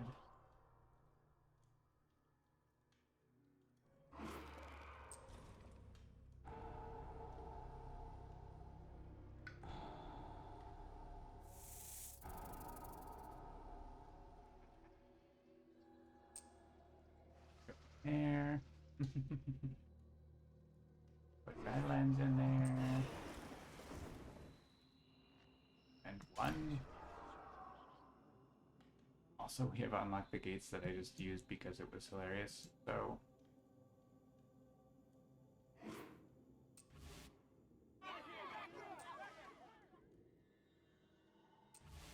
There. Put Badlands in there. And one. Also, we have unlocked the gates that I just used because it was hilarious. So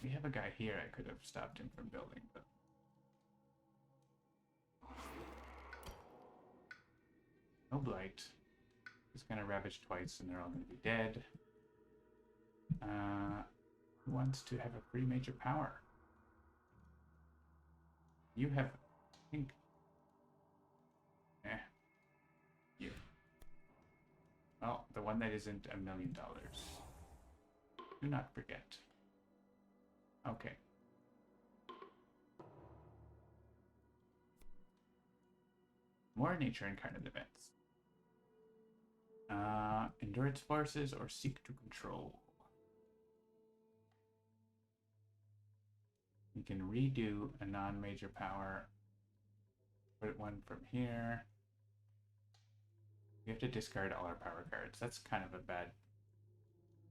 we have a guy here I could have stopped him from building, but no blight. He's gonna ravage twice and they're all gonna be dead. Who wants to have a free major power? You have, I think, you. Well, the one that isn't $1 million. Do not forget. Okay. More nature incarnate events. Endure its forces or seek to control. You can redo a non-major power. Put one from here. We have to discard all our power cards. That's kind of a bad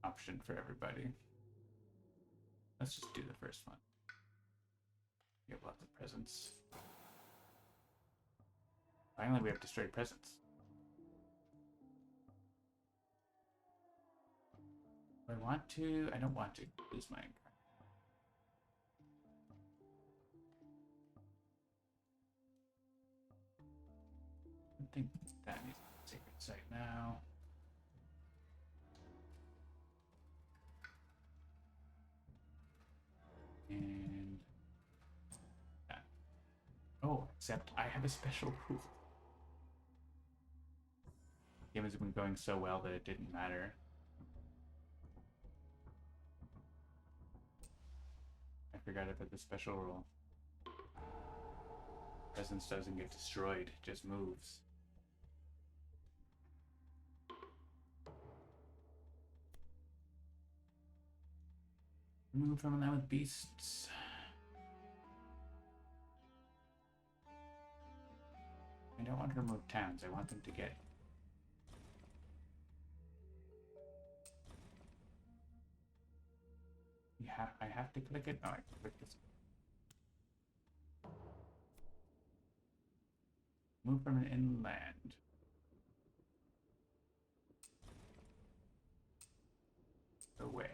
option for everybody. Let's just do the first one. We have lots of presents. Finally, we have destroyed presents. Do I want to? I don't want to lose my Incarnate. I think that needs a sacred site now. And that. Oh, except I have a special rule. The game has been going so well that it didn't matter. I forgot about the special rule. Presence doesn't get destroyed, it just moves. Move from that with beasts. I don't want to remove towns, I want them to get. I have to click it? Oh, I can click this. Move from an inland. Away.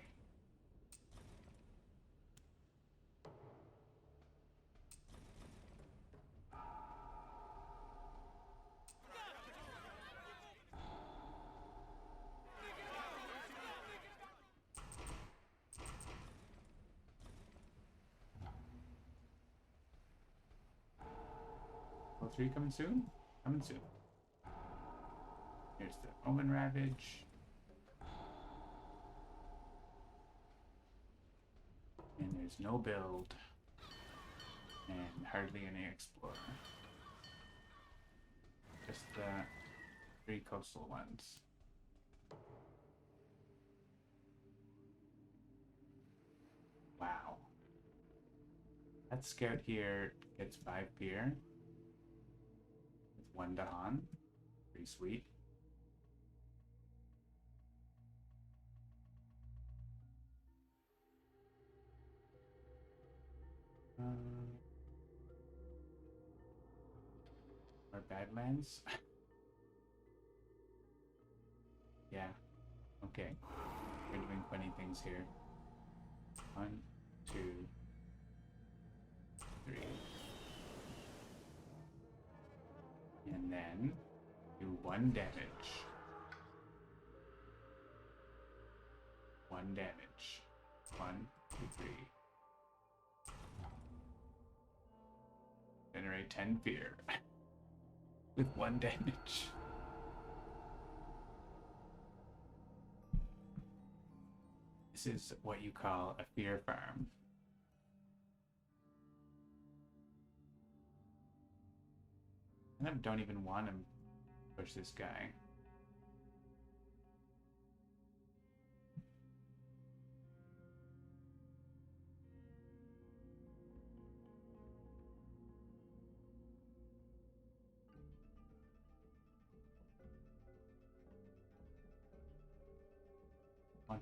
Level 3 coming soon? Coming soon. Here's the Omen Ravage. And there's no build. And hardly any explorer. Just the 3 coastal ones. Wow. That scout here gets 5 pier. With 1 Dahan. Pretty sweet. Or Badlands. Yeah. Okay. We're doing funny things here. 1, 2, 3. And then do 1 damage. 1 damage. 1, 2, 3. Generate 10 fear. With 1 damage. This is what you call a fear farm. And I don't even want to push this guy.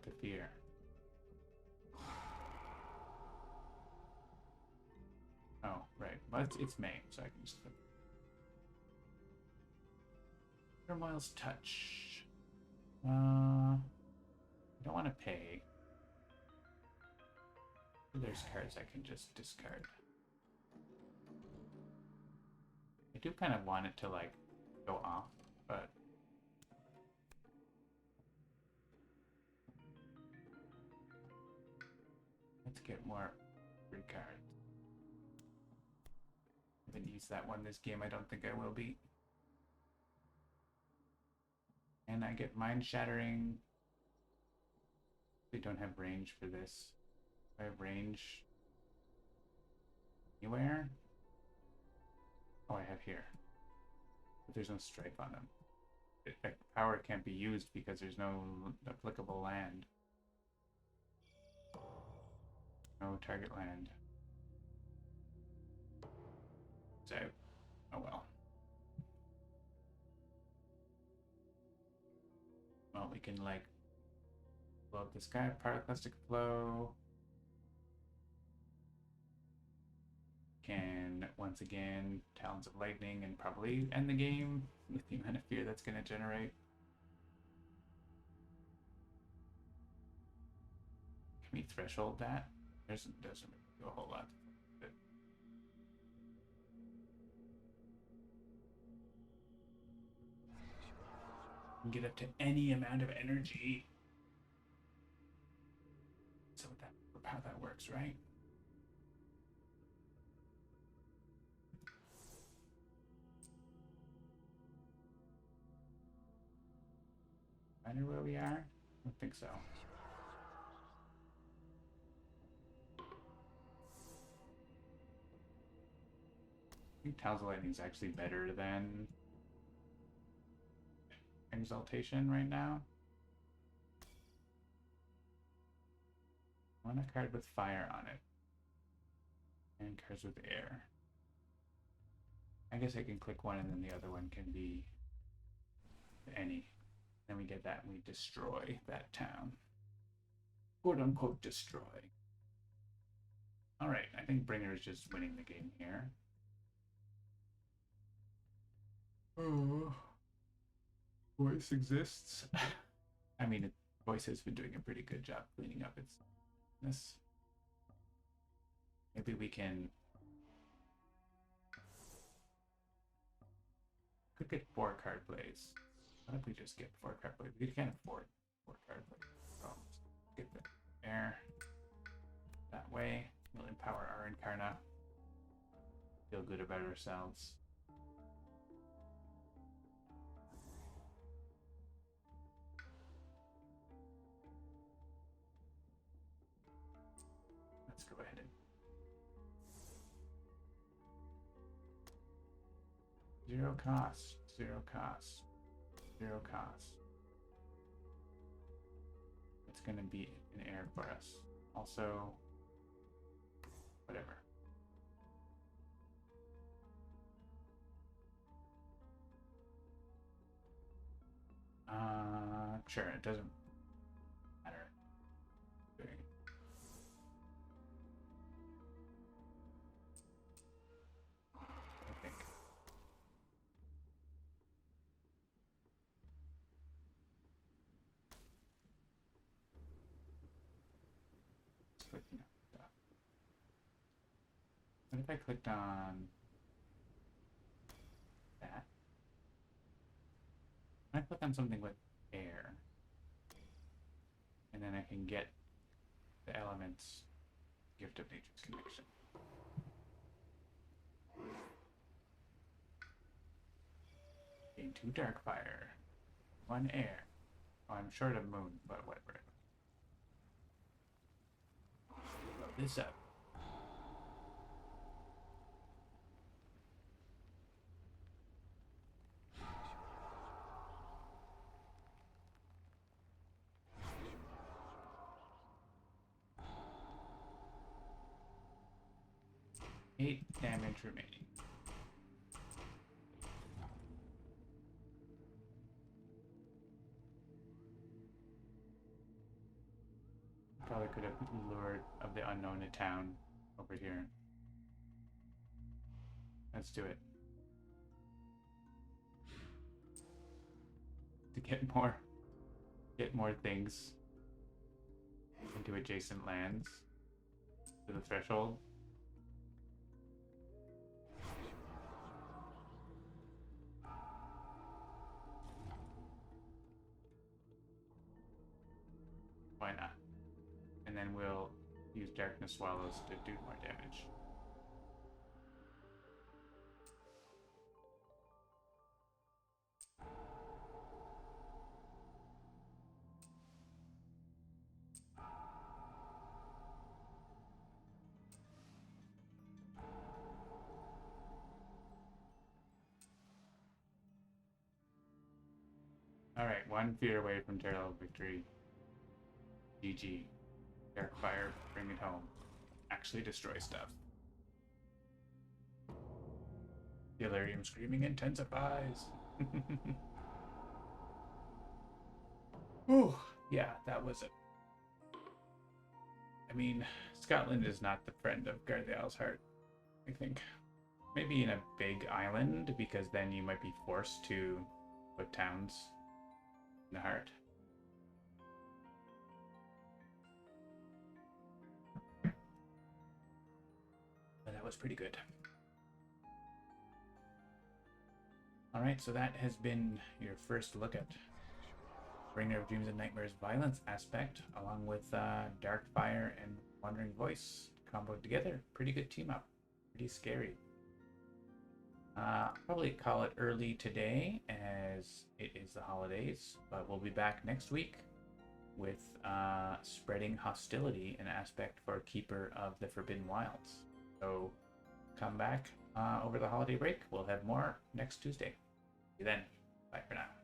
What to fear? Oh, right. Well, it's May, so I can just... Turmoil's Touch. I don't want to pay. There's cards I can just discard. I do kind of want it to, like, go off, but... Let's get more free cards. I haven't used that one this game, I don't think I will be. And I get Mind Shattering. They don't have range for this. Do I have range anywhere? Oh, I have here. But there's no strike on them. Power can't be used because there's no applicable land. No target land. So, oh well. Well, we can like blow up the sky, pyroclastic flow. Can once again Talons of Lightning and probably end the game with the amount of fear that's going to generate. Can we threshold that? Doesn't do a whole lot. Get up to any amount of energy. So how that works, right? I know where we are? I don't think so. I think Talons of Lightning is actually better than Exaltation right now. I want a card with fire on it. And cards with air. I guess I can click one and then the other one can be any. Then we get that and we destroy that town. Quote unquote destroy. Alright, I think Bringer is just winning the game here. Oh. Voice exists. I mean, Voice has been doing a pretty good job cleaning up its mess. Maybe we can... Could get 4 card plays. What if we just get 4 card plays? We can't afford 4 card plays. So let's get the air that way. We'll empower our Incarnate. Feel good about ourselves. Let's go ahead and zero cost, zero cost, zero cost. It's going to be an air for us. Also, whatever. Sure, it doesn't matter. I think. Clicking on stuff. What if I clicked on that? I click on something with air, and then I can get the elements Gift of Nature's Connection. Gain 2 Darkfire, 1 air. Oh, I'm short of moon, but whatever. Blow this up. Eight damage remaining. Probably could have lured of the unknown to town over here. Let's do it. To get more things into adjacent lands to the threshold. Why not? And then we'll use Darkness Swallows to do more damage. Alright, one fear away from terrible victory. GG. Darkfire, bring it home. Actually destroy stuff. The Delirium screaming intensifies. Ooh, yeah, that was it. I mean, Scotland is not the friend of Gardial's heart, I think. Maybe in a big island, because then you might be forced to put towns in the heart. But that was pretty good. Alright, so that has been your first look at Bringer of Dreams and Nightmares violence aspect, along with Darkfire and Wandering Voice comboed together. Pretty good team up. Pretty scary. Probably call it early today as it is the holidays, but we'll be back next week with Spreading Hostility, an aspect for Keeper of the Forbidden Wilds. So come back over the holiday break. We'll have more next Tuesday. See you then. Bye for now.